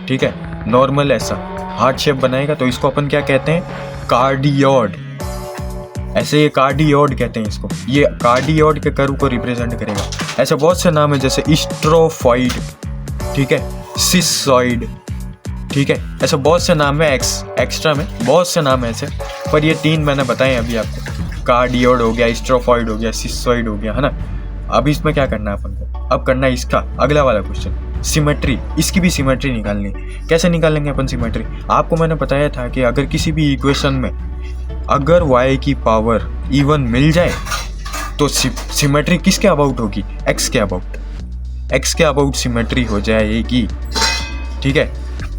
ठीक है, नॉर्मल ऐसा हार्ट शेप बनाएगा। तो इसको अपन क्या कहते हैं, कार्डियोड, ऐसे ये कार्डियोड कहते हैं इसको। ये कार्डियोड के कर्व को रिप्रेजेंट करेगा। ऐसे बहुत से नाम है, जैसे स्ट्रोफॉइड, ठीक है, सिसॉइड, ठीक है, ऐसे बहुत से नाम है, एक्स्ट्रा में बहुत से नाम है ऐसे, पर ये 3 मैंने बताए अभी आपको। कार्डियोड हो गया, स्ट्रोफॉइड हो गया, सिसॉइड हो गया, है ना। अब इसमें क्या करना है अपन को, अब करना है इसका अगला वाला क्वेश्चन, सिमेट्री। इसकी भी सिमेट्री निकालनी। कैसे निकालेंगे अपन सिमेट्री? आपको मैंने बताया था कि अगर किसी भी इक्वेशन में अगर y की पावर इवन मिल जाए तो सिमेट्री किसके अबाउट होगी, x के अबाउट, x के अबाउट सिमेट्री हो जाएगी, ठीक है।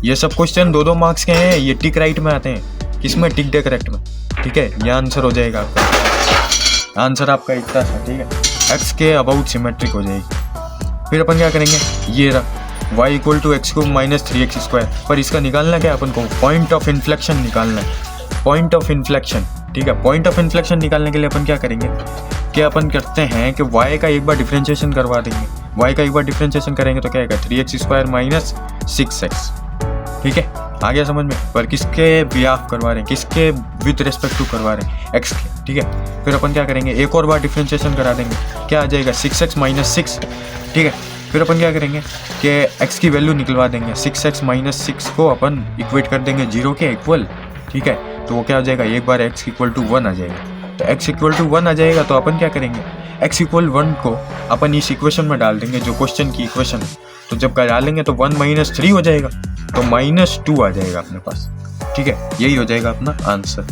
ये सब क्वेश्चन 2-2 मार्क्स के हैं, ये टिक राइट में आते हैं, किसमें, टिक डे करेक्ट में, ठीक है। ये आंसर हो जाएगा आपका, आंसर आपका इतना था, ठीक है, x के अबाउट सिमेट्रिक हो जाएगी। फिर अपन क्या करेंगे, ये रहा y = x³ - 3x², पर इसका निकालना क्या है अपन को, पॉइंट ऑफ इन्फ्लेक्शन निकालना है, पॉइंट ऑफ इन्फ्लेक्शन, ठीक है। पॉइंट ऑफ इन्फ्लेक्शन निकालने के लिए अपन क्या करेंगे, कि अपन करते हैं कि y का एक बार डिफरेंशिएशन करवा देंगे, y का एक बार डिफरेंशिएशन करेंगे तो क्या आएगा, 3x² - 6x, ठीक है, आ गया समझ में। पर किसके बिहाफ करवा रहे हैं, किसके विद रेस्पेक्ट टू करवा रहे हैं, x के, ठीक है। फिर अपन क्या करेंगे, एक और बार डिफरेंशिएशन करा देंगे, क्या आ जाएगा, 6x - 6, ठीक है। फिर अपन क्या करेंगे कि x की वैल्यू निकलवा देंगे, 6x - 6 को अपन इक्वेट कर देंगे 0 के इक्वल, ठीक है। तो वो क्या हो जाएगा, एक बार x = 1 आ जाएगा। तो x = 1 आ जाएगा तो अपन क्या करेंगे, x = 1 को अपन इस इक्वेशन में डाल देंगे जो क्वेश्चन की इक्वेशन है। तो जब डालेंगे तो 1 - 3 हो जाएगा, तो -2 आ जाएगा अपने पास, ठीक है। यही हो जाएगा अपना आंसर,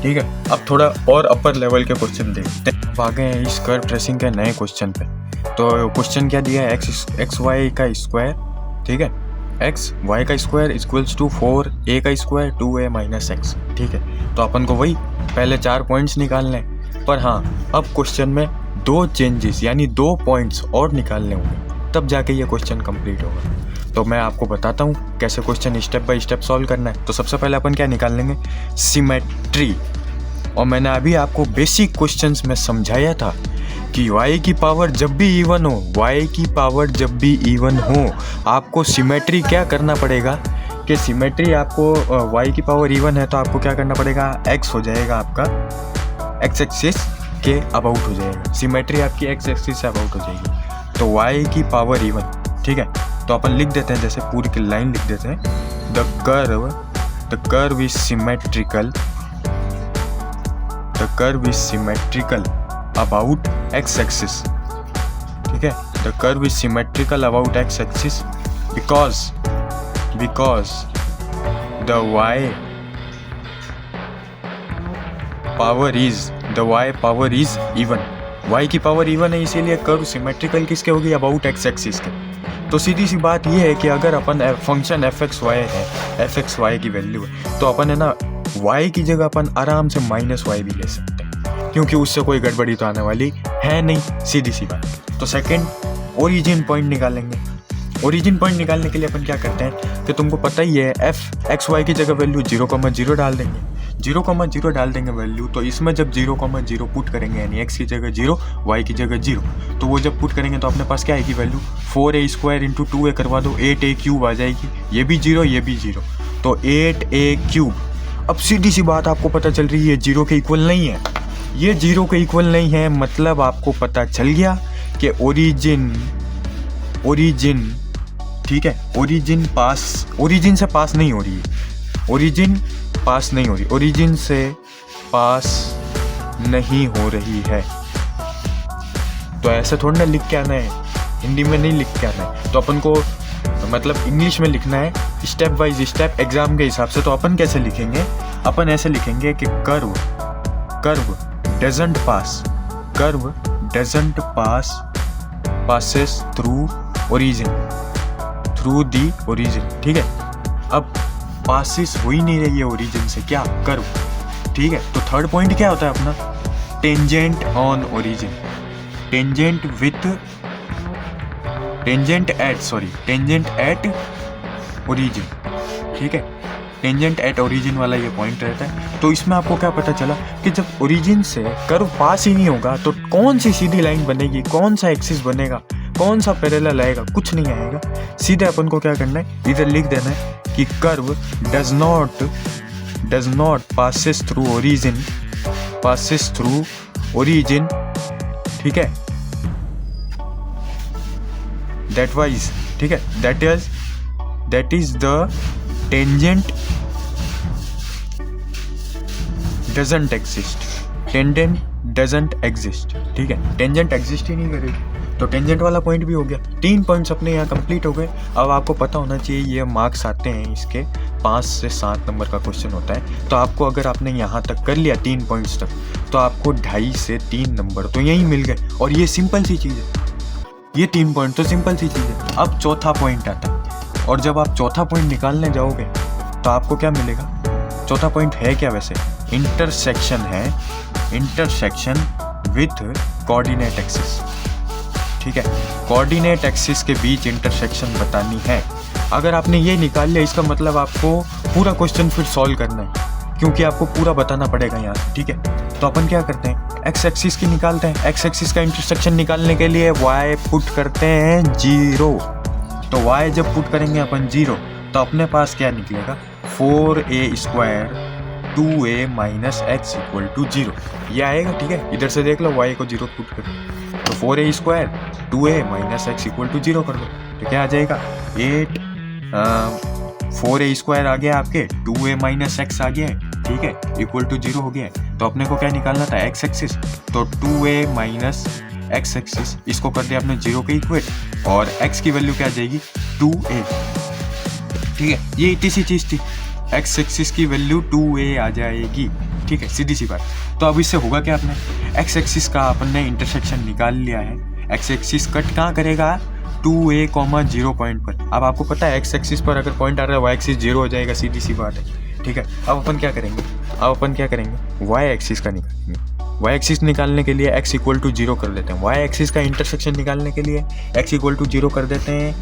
ठीक है। अब थोड़ा और अपर लेवल के क्वेश्चन देखते हैं। अब आ गए हैं इस कर्व ट्रेसिंग के नए क्वेश्चन पे। तो क्वेश्चन क्या दिया है, एक्स वाई का स्क्वायर, ठीक है, एक्स वाई का स्क्वायर = 4a² 2a - x, ठीक है। तो अपन को वही पहले 4 पॉइंट्स निकालने हैं, पर हाँ अब क्वेश्चन में 2 चेंजेस यानी 2 पॉइंट्स और निकालने होंगे, तब जाके ये क्वेश्चन कंप्लीट होगा। तो मैं आपको बताता हूँ कैसे question step by step solve करना है। तो सबसे पहले अपन क्या निकाल लेंगे, सिमेट्री। और मैंने अभी आपको बेसिक क्वेश्चंस में समझाया था कि y की पावर जब भी इवन हो, y की पावर जब भी इवन हो, आपको सिमेट्री क्या करना पड़ेगा कि सिमेट्री आपको y की पावर इवन है तो आपको क्या करना पड़ेगा, x हो जाएगा आपका x एक्सिस के अबाउट हो जाएगा, सिमेट्री आपकी x एक्सिस से अबाउट हो जाएगी। तो y की पावर इवन, ठीक है। तो अपन लिख देते हैं, जैसे पूरी की लाइन लिख देते हैं, the curve is symmetrical curve is symmetrical about x axis, ठीक है, the curve is symmetrical about x axis because the y power is even, y की पावर इवन है, इसीलिए कर्व सिमेट्रिकल किसके होगी, अबाउट एक्स एक्सिस के। तो सीधी सी बात ये है कि अगर अपन फंक्शन एफ एक्स वाई है, एफ एक्स वाई की वैल्यू है, तो अपन है ना y की जगह अपन आराम से -y भी ले सकते हैं, क्योंकि उससे कोई गड़बड़ी तो आने वाली है नहीं, सीधी सी बात। तो सेकंड ओरिजिन पॉइंट निकालेंगे। ओरिजिन पॉइंट निकालने के लिए अपन क्या करते हैं कि तुमको पता ही है, एफ एक्स वाई की जगह वैल्यू 0,0 डाल देंगे, 0,0 डाल देंगे वैल्यू। तो इसमें जब 0,0 पुट करेंगे, यानी x की जगह 0, y की जगह 0, तो वो जब पुट करेंगे तो अपने पास क्या आएगी वैल्यू, 4a² इंटू 2a करवा दो, 8a³ आ जाएगी, ये भी 0 ये भी 0, तो 8a³। अब सीधी सी बात आपको पता चल रही है 0 के इक्वल नहीं है, ये 0 के इक्वल नहीं है, मतलब आपको पता चल गया कि ओरिजिन, ठीक है, ओरिजिन से पास नहीं हो रही है, ओरिजिन से पास नहीं हो रही है। तो ऐसे थोड़ा ना लिख के आना है, हिंदी में नहीं लिख के आना है, तो अपन को मतलब इंग्लिश में लिखना है स्टेप बाय स्टेप एग्जाम के हिसाब से। तो अपन कैसे लिखेंगे, अपन ऐसे लिखेंगे कि curve doesn't pass passes through the origin, ठीक है। अब पासिस हो ही नहीं रही है ओरिजिन से, क्या, कर्व, ठीक है। तो थर्ड पॉइंट क्या होता है अपना, tangent on origin, tangent at origin, ठीक है, टेंजेंट एट ओरिजिन वाला ये पॉइंट रहता है। तो इसमें आपको क्या पता चला कि जब ओरिजिन से कर्व पास ही नहीं होगा तो कौन सी सीधी लाइन बनेगी, कौन सा एक्सिस बनेगा, कौन सा पैरेलल आएगा, कुछ नहीं आएगा। सीधे अपन को क्या करना है, इधर लिख देना है कि curve does not passes through origin, ठीक है, ठीक है, that is the tangent doesn't exist, ठीक है, टेंजेंट एग्जिस्ट ही नहीं करेगी। तो टेंजेंट वाला पॉइंट भी हो गया, 3 पॉइंट्स अपने यहाँ कंप्लीट हो गए। अब आपको पता होना चाहिए ये मार्क्स आते हैं इसके 5 से 7 नंबर का क्वेश्चन होता है। तो आपको अगर आपने यहाँ तक कर लिया 3 पॉइंट्स तक, तो आपको 2.5 से 3 नंबर तो यहीं मिल गए, और ये सिंपल सी चीज़ है, ये 3 पॉइंट तो सिंपल सी चीज़ है। अब चौथा पॉइंट आता है, और जब आप चौथा पॉइंट निकालने जाओगे तो आपको क्या मिलेगा, चौथा पॉइंट है क्या वैसे, इंटरसेक्शन है, इंटरसेक्शन विथ कोऑर्डिनेट एक्सिस, ठीक है, कोऑर्डिनेट एक्सिस के बीच इंटरसेक्शन बतानी है। अगर आपने ये निकाल लिया, इसका मतलब आपको पूरा क्वेश्चन फिर सॉल्व करना है, क्योंकि आपको पूरा बताना पड़ेगा यहाँ, ठीक है। तो अपन क्या करते हैं, एक्स एक्सिस की निकालते हैं, एक्स एक्सिस का इंटरसेक्शन निकालने के लिए y पुट करते हैं 0, तो y जब पुट करेंगे अपन 0, तो अपने पास क्या निकलेगा, 4a² 2a - x = 0, ये आएगा, ठीक है। इधर से देख लो, y को 0 पुट करो, तो 4a² 2a - x = 0 कर दो, तो क्या आ जाएगा, 4a² आ गया आपके, 2a - x आ गया है, ठीक है, = 0 हो गया है। तो अपने को क्या निकालना था, x एक्सिस, तो 2a - x एक्सिस, इसको कर दिया आपने 0 के इक्वेट, और x की वैल्यू क्या आ जाएगी, 2a, ठीक है। ये इतनी सी चीज़ थी, x एक्सिस की वैल्यू 2a आ जाएगी, ठीक है, सीधी सी बात। तो अब इससे होगा क्या, आपने x एक्सिस का अपन ने इंटरसेक्शन निकाल लिया है, x एक्सिस कट कहाँ करेगा, 2a, 0 पॉइंट पर। अब आपको पता है x एक्सिस पर अगर पॉइंट आ रहा है y एक्सिस 0 हो जाएगा, सीधी सी बात है, ठीक है। अब अपन क्या करेंगे, y एक्सिस का निकालेंगे, y एक्सिस निकालने के लिए x = 0 कर देते हैं, y एक्सिस का इंटरसेक्शन निकालने के लिए x = 0 कर देते हैं।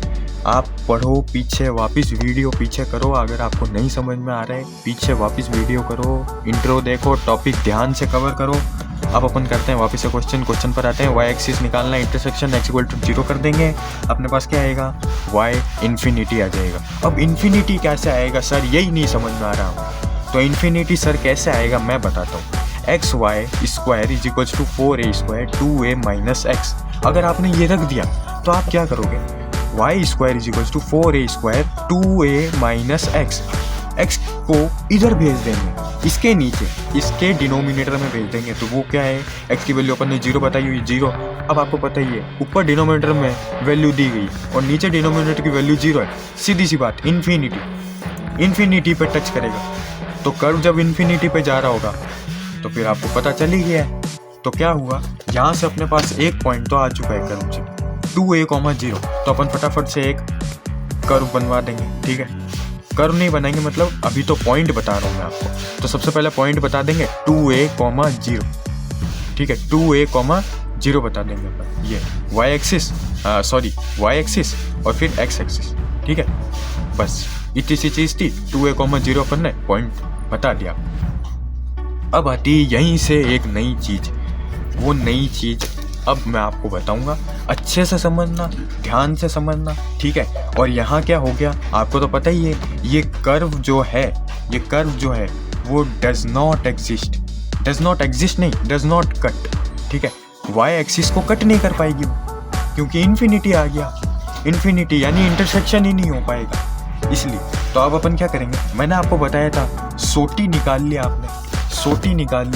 आप पढ़ो, पीछे वापस वीडियो पीछे करो, अगर आपको नहीं समझ में आ रहा है पीछे वापस वीडियो करो, इंट्रो देखो, टॉपिक ध्यान से कवर करो। अब अपन करते हैं वापस से क्वेश्चन पर आते हैं। y एक्सिस निकालना, इंटरसेक्शन x = 0 कर देंगे, अपने पास क्या आएगा, y इन्फिनिटी आ जाएगा। अब इन्फिनिटी कैसे आएगा सर, यही नहीं समझ में आ रहा हूँ, तो इन्फिनिटी सर कैसे आएगा मैं बताता हूँ। xy² = 4a² 2a - x, अगर आपने ये रख दिया तो आप क्या करोगे, y² = 4a² 2a - x, x को इधर भेज देंगे, इसके नीचे, इसके डिनोमिनेटर में भेज देंगे। तो वो क्या है, x की वैल्यू अपन ने 0 बताई हुई, 0। अब आपको पता ही है ऊपर डिनोमिनेटर में वैल्यू दी गई और नीचे डिनोमिनेटर की वैल्यू 0 है। सीधी सी बात, इन्फिनिटी पे टच करेगा। तो कर्व जब इन्फिनिटी पे जा रहा होगा तो फिर आपको पता चल ही गया है। तो क्या हुआ, यहाँ से अपने पास एक पॉइंट तो आ चुका है कर्व से 2a, 0। तो अपन फटाफट से एक कर्व बनवा देंगे, ठीक है। कर्व नहीं बनाएंगे, मतलब अभी तो पॉइंट बता रहा हूँ मैं आपको। तो सबसे पहले पॉइंट बता देंगे 2a, 0, ठीक है। 2a, 0 बता देंगे अपन, ये y एक्सिस और फिर x एक्सिस, ठीक है। बस इतनी सी चीज़ थी, 2a, 0 अपन ने पॉइंट बता दिया। अब आती यहीं से एक नई चीज़, वो नई चीज़ अब मैं आपको बताऊंगा। अच्छे से समझना, ध्यान से समझना, ठीक है। और यहाँ क्या हो गया आपको तो पता ही है, ये कर्व जो है वो डज नॉट एग्जिस्ट नहीं, डज नॉट कट, ठीक है। y एक्सिस को कट नहीं कर पाएगी वो, क्योंकि इन्फिनिटी आ गया। इन्फिनिटी यानी इंटरसेक्शन ही नहीं हो पाएगा, इसलिए। तो अब अपन क्या करेंगे, मैंने आपको बताया था सोटी निकाल लिया आपने, सोटी निकाल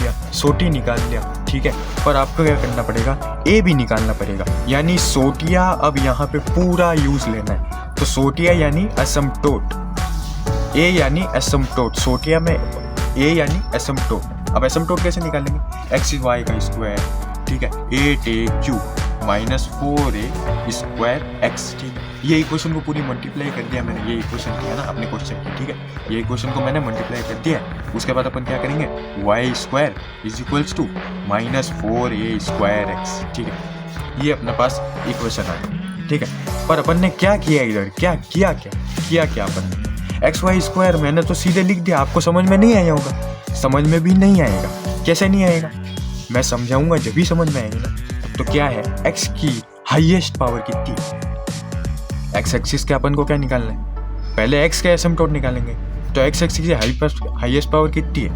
लिया, ठीक है। पर आपको क्या करना पड़ेगा, ए भी निकालना पड़ेगा, यानी सोटिया अब यहाँ पे पूरा यूज लेना है। तो सोटिया यानी एसिम्प्टोट, ए यानी एसिम्प्टोट, सोटिया में ए यानी एसिम्प्टोट। अब एसिम्प्टोट कैसे निकालेंगे, एक्स वाई का स्क्वायर, ठीक है, 8a³ माइनस 4a² x, ठीक है। ये इक्वेशन को पूरी मल्टीप्लाई कर दिया मैंने, ये इक्वेशन किया ना अपने क्वेश्चन की, ठीक है। ये इक्वेशन को मैंने मल्टीप्लाई कर दिया। उसके बाद अपन क्या करेंगे, y² = माइनस 4a² x, ठीक है। ये अपने पास इक्वेशन आ गई, ठीक है। पर अपन ने क्या किया इधर, क्या किया अपन ने, xy²। मैंने तो सीधे लिख दिया, आपको समझ में नहीं आया होगा, समझ में भी नहीं आएगा। कैसे नहीं आएगा, मैं समझाऊंगा जब भी समझ में आएगा ना। तो क्या है, x की हाईएस्ट पावर कितनी, x एक्सिस के अपन को क्या निकालना है, पहले x का एसिम्प्टोट निकालेंगे। तो x एक्सिस की हाईएस्ट पावर कितनी है,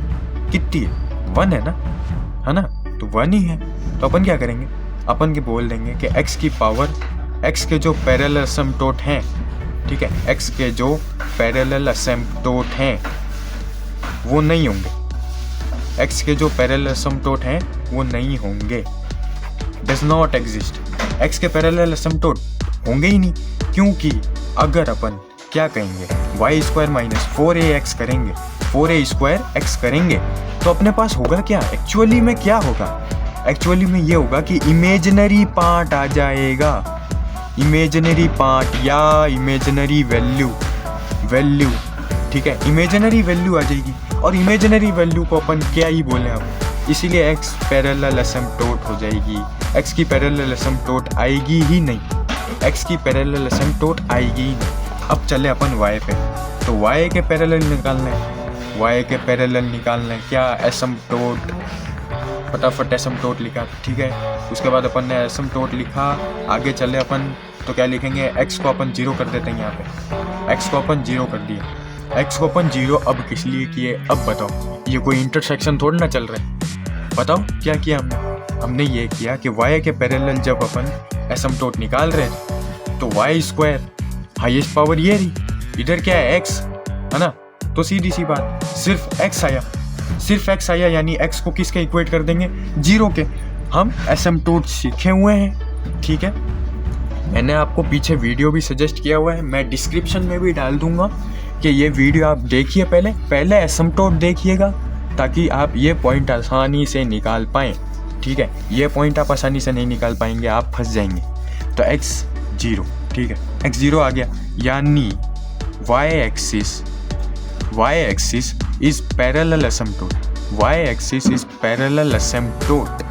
1 है ना, तो 1 ही है। तो अपन क्या करेंगे, अपन के बोल देंगे कि x की पावर, x के जो पैरेलल एसिम्प्टोट हैं, ठीक है, x के जो पैरेलल एसिम्प्टोट हैं वो नहीं होंगे, x के जो पैरेलल एसिम्प्टोट हैं वो नहीं होंगे, डज नॉट एग्जिस्ट। x के पैरेलल एसिम्प्टोट होंगे ही नहीं, क्योंकि अगर अपन क्या कहेंगे, y² माइनस 4ax करेंगे, 4a² करेंगे, तो अपने पास होगा क्या, एक्चुअली में क्या होगा, एक्चुअली में ये होगा कि इमेजिनरी पार्ट आ जाएगा, इमेजिनरी पार्ट या इमेजिनरी वैल्यू, ठीक है, इमेजिनरी वैल्यू आ जाएगी। और इमेजिनरी वैल्यू को अपन क्या ही बोले अब, इसीलिए x पैरेलल एसिम्प्टोट हो जाएगी, x की पैरेलल एसिम्प्टोट आएगी ही नहीं, x की पैरेलल एसिम्प्टोट आएगी ही नहीं। अब चले अपन y पे, तो y के पैरेलल निकालने, क्या एसिम्प्टोट, फटाफट एसिम्प्टोट लिखा, ठीक है। उसके बाद अपन ने एसिम्प्टोट लिखा, आगे चले अपन तो क्या लिखेंगे, x को अपन 0 कर देते हैं, यहाँ पे x को अपन 0 कर दिया। x को अपन 0 अब किस लिए किए, अब बताओ, ये कोई इंटरसेक्शन थोड़ा ना चल रहा है, बताओ क्या किया हमने ये किया कि y के पैरेलल जब अपन एसिम्प्टोट निकाल रहे थे तो y² हाईएस्ट पावर ये रही, इधर क्या है x, है ना। तो सीधी सी बात, सिर्फ x आया, यानी x को किसके इक्वेट कर देंगे, 0 के। हम एसिम्प्टोट सीखे हुए हैं, ठीक है। मैंने आपको पीछे वीडियो भी सजेस्ट किया हुआ है, मैं डिस्क्रिप्शन में भी डाल दूंगा कि ये वीडियो आप देखिए, पहले एसिम्प्टोट देखिएगा, ताकि आप ये पॉइंट आसानी से निकाल पाएँ, ठीक है। ये पॉइंट आप आसानी से नहीं निकाल पाएंगे, आप फंस जाएंगे। तो x0, ठीक है, x0 आ गया, यानी y axis is parallel asymptote, y axis is parallel asymptote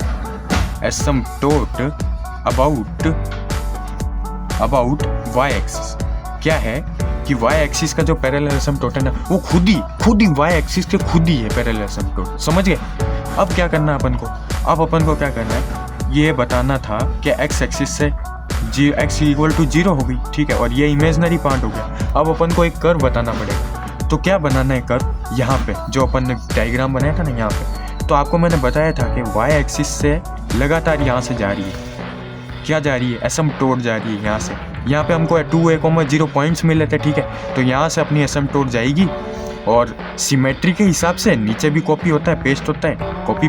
about y axis. क्या है कि y एक्सिस का जो पैरेलल एसिम्प्टोट है ना, वो खुद ही y एक्सिस के खुद ही है पैरेलल एसिम्प्टोट, समझ गए। अब क्या करना है अपन को, क्या करना है, ये बताना था कि x एक्सिस से x = 0 हो गई, ठीक है, और ये इमेजिनरी पार्ट हो गया। अब अपन को एक कर्व बताना पड़ेगा, तो क्या बनाना है कर्व, यहाँ पे जो अपन ने डायग्राम बनाया था ना, यहाँ पे। तो आपको मैंने बताया था कि y एक्सिस से लगातार यहाँ से जा रही है, क्या जा रही है, एसिम्प्टोट जा रही है यहाँ से। यहाँ पे हमको 2a, 0 पॉइंट्स मिले थे, ठीक है। तो यहाँ से अपनी एसिम्प्टोट जाएगी और सिमेट्री के हिसाब से नीचे भी कॉपी होता है, पेस्ट होता है, कॉपी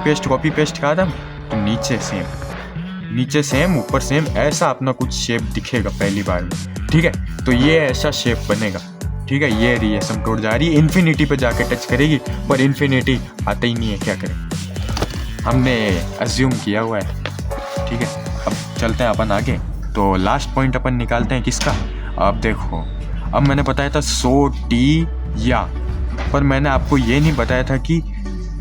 पेस्ट का था, तो नीचे सेम ऊपर सेम, ऐसा अपना कुछ शेप दिखेगा पहली बार में। ठीक है, तो ये ऐसा शेप बनेगा। ठीक है, ये रही एसिम्प्टोट जा रही है, इन्फिनिटी पे जाके टच करेगी, पर इन्फिनिटी आता ही नहीं है, क्या करें, हमने अज्यूम किया हुआ है। ठीक है, अब चलते हैं अपन आगे। तो लास्ट पॉइंट अपन निकालते हैं किसका। अब देखो, अब मैंने बताया था 100 टी या, पर मैंने आपको ये नहीं बताया था कि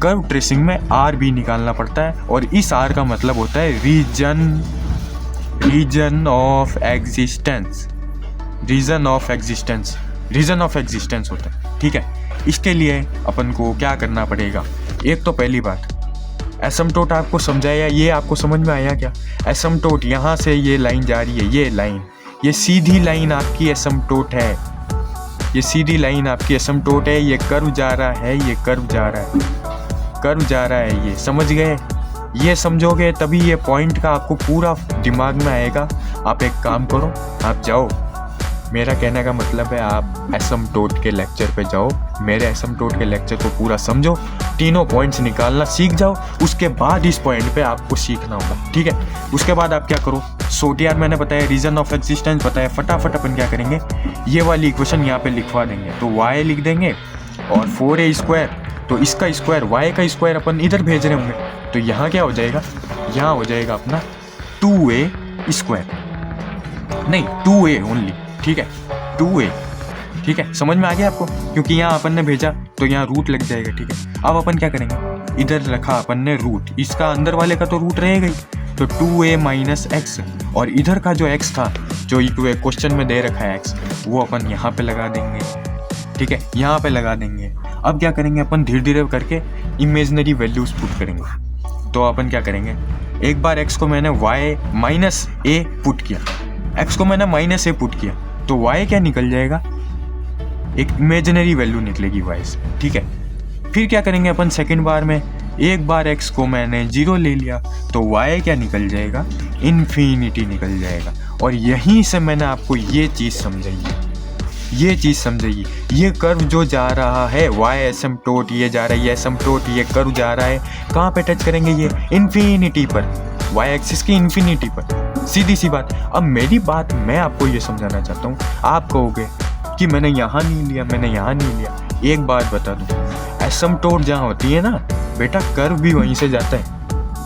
कर्व ट्रेसिंग में आर भी निकालना पड़ता है, और इस आर का मतलब होता है रीजन ऑफ एग्जिस्टेंस होता है। ठीक है, इसके लिए अपन को क्या करना पड़ेगा, एक तो पहली बात एसिम्प्टोट आपको समझाया, ये आपको समझ में आया क्या। एसिम्प्टोट यहाँ से ये लाइन जा रही है, ये लाइन, ये सीधी लाइन आपकी एसिम्प्टोट है, ये सीधी लाइन आपकी एसिम्प्टोट है, ये कर्व जा रहा है, ये कर्व जा रहा है, ये समझ गए। ये समझोगे तभी ये पॉइंट का आपको पूरा दिमाग में आएगा। आप एक काम करो, आप जाओ, मेरा कहने का मतलब है आप एसिम्प्टोट के लेक्चर पे जाओ, मेरे एसिम्प्टोट के लेक्चर को पूरा समझो, तीनों पॉइंट्स निकालना सीख जाओ, उसके बाद इस पॉइंट पे आपको सीखना होगा। ठीक है, उसके बाद आप क्या करो, सोटियार मैंने बताया, रीजन ऑफ एग्जिस्टेंस बताया, फटाफट अपन क्या करेंगे, ये वाली इक्वेशन यहाँ पे लिखवा देंगे। तो y लिख देंगे और 4a², तो इसका स्क्वायर, y का स्क्वायर अपन इधर भेज रहे होंगे, तो यहाँ क्या हो जाएगा, यहाँ हो जाएगा अपना 2a², नहीं 2a ओनली। ठीक है, 2a। ठीक है, समझ में आ गया आपको, क्योंकि यहाँ अपन ने भेजा तो यहाँ रूट लग जाएगा। ठीक है, अब अपन क्या करेंगे, इधर रखा अपन ने रूट, इसका अंदर वाले का तो रूट रहेगा ही, तो 2a - x, और इधर का जो x था, जो क्वेश्चन में दे रखा है x, वो अपन यहाँ पे लगा देंगे। ठीक है, यहाँ पे लगा देंगे। अब क्या करेंगे अपन, धीरे धीरे करके इमेजिनरी वैल्यूज पुट करेंगे। तो अपन क्या करेंगे, एक बार x को मैंने y - a पुट किया, x को मैंने -a पुट किया, तो y क्या निकल जाएगा, एक इमेजिनरी वैल्यू निकलेगी y से। ठीक है, फिर क्या करेंगे अपन सेकंड बार में, एक बार x को मैंने 0 ले लिया, तो y क्या निकल जाएगा, इन्फिनिटी निकल जाएगा। और यहीं से मैंने आपको ये चीज़ समझाई, ये कर्व जो जा रहा है y एसिम्प्टोट, ये जा रहा है, ये एसिम्प्टोट, ये कर्व जा रहा है, कहाँ पे टच करेंगे, ये इन्फिनिटी पर, y एक्सिस की इन्फिनिटी पर, सीधी सी बात। अब मेरी बात मैं आपको ये समझाना चाहता हूँ, आप कहोगे कि मैंने यहाँ नहीं लिया, एक बात बता दूँ, एसिम्प्टोट जहाँ होती है ना बेटा, कर्व भी वहीं से जाता है,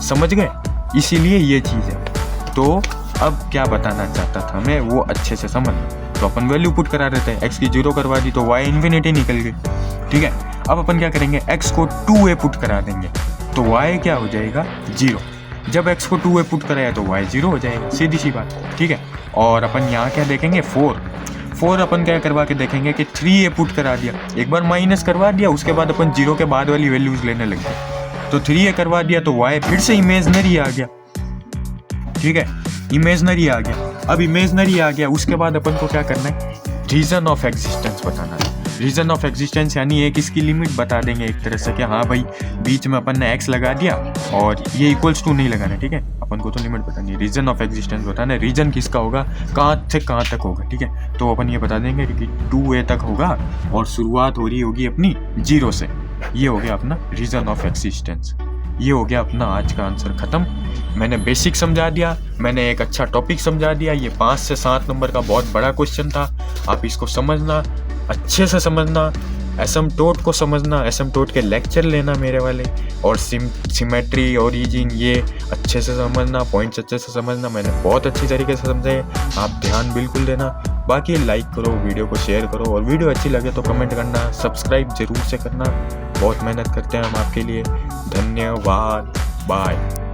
समझ गए, इसीलिए ये चीज़ है। तो अब क्या बताना चाहता था मैं, वो अच्छे से समझना। तो अपन वैल्यू पुट करा देते हैं, x की 0 करवा दी तो y इन्फिनिटी निकल गई। ठीक है, अब अपन क्या करेंगे, x को 2a पुट करा देंगे, तो y क्या हो जाएगा, 0। जब x को 2a पुट कराया तो y 0 हो जाएगा, सीधी सी बात। ठीक है, और अपन यहाँ क्या देखेंगे, 4 अपन क्या करवा के देखेंगे कि 3a पुट करा दिया, एक बार माइनस करवा दिया, उसके बाद अपन 0 के बाद वाली वैल्यूज लेने लग गए, तो 3a करवा दिया, तो y फिर से इमेजनरी आ गया। ठीक है, इमेजनरी आ गया। अब इमेजनरी आ गया, उसके बाद अपन को क्या करना है, रीजन ऑफ एग्जिस्टेंस बताना है। रीजन ऑफ एग्जिस्टेंस यानी एक इसकी लिमिट बता देंगे एक तरह से कि हाँ भाई, बीच में अपन ने x लगा दिया और ये इक्वल्स टू नहीं लगाना। ठीक है, अपन को तो लिमिट बतानी है, रीजन ऑफ एग्जिस्टेंस बताना है, रीजन किसका होगा, कहाँ से कहाँ तक होगा। ठीक है, तो अपन ये बता देंगे कि 2a तक होगा और शुरुआत हो रही होगी अपनी 0 से। ये हो गया अपना रीजन ऑफ एग्जिस्टेंस। ये हो गया अपना आज का आंसर खत्म। मैंने बेसिक समझा दिया, मैंने एक अच्छा टॉपिक समझा दिया। ये 5 से 7 नंबर का बहुत बड़ा क्वेश्चन था, आप इसको समझना, अच्छे से समझना, एसिम्प्टोट को समझना, एसिम्प्टोट के लेक्चर लेना मेरे वाले, और सिमेट्री, ओरिजिन, ये अच्छे से समझना, पॉइंट्स अच्छे से समझना। मैंने बहुत अच्छी तरीके से समझाए, आप ध्यान बिल्कुल देना। बाकी लाइक करो, वीडियो को शेयर करो, और वीडियो अच्छी लगे तो कमेंट करना, सब्सक्राइब जरूर से करना। बहुत मेहनत करते हैं हम आपके लिए। धन्यवाद, बाय।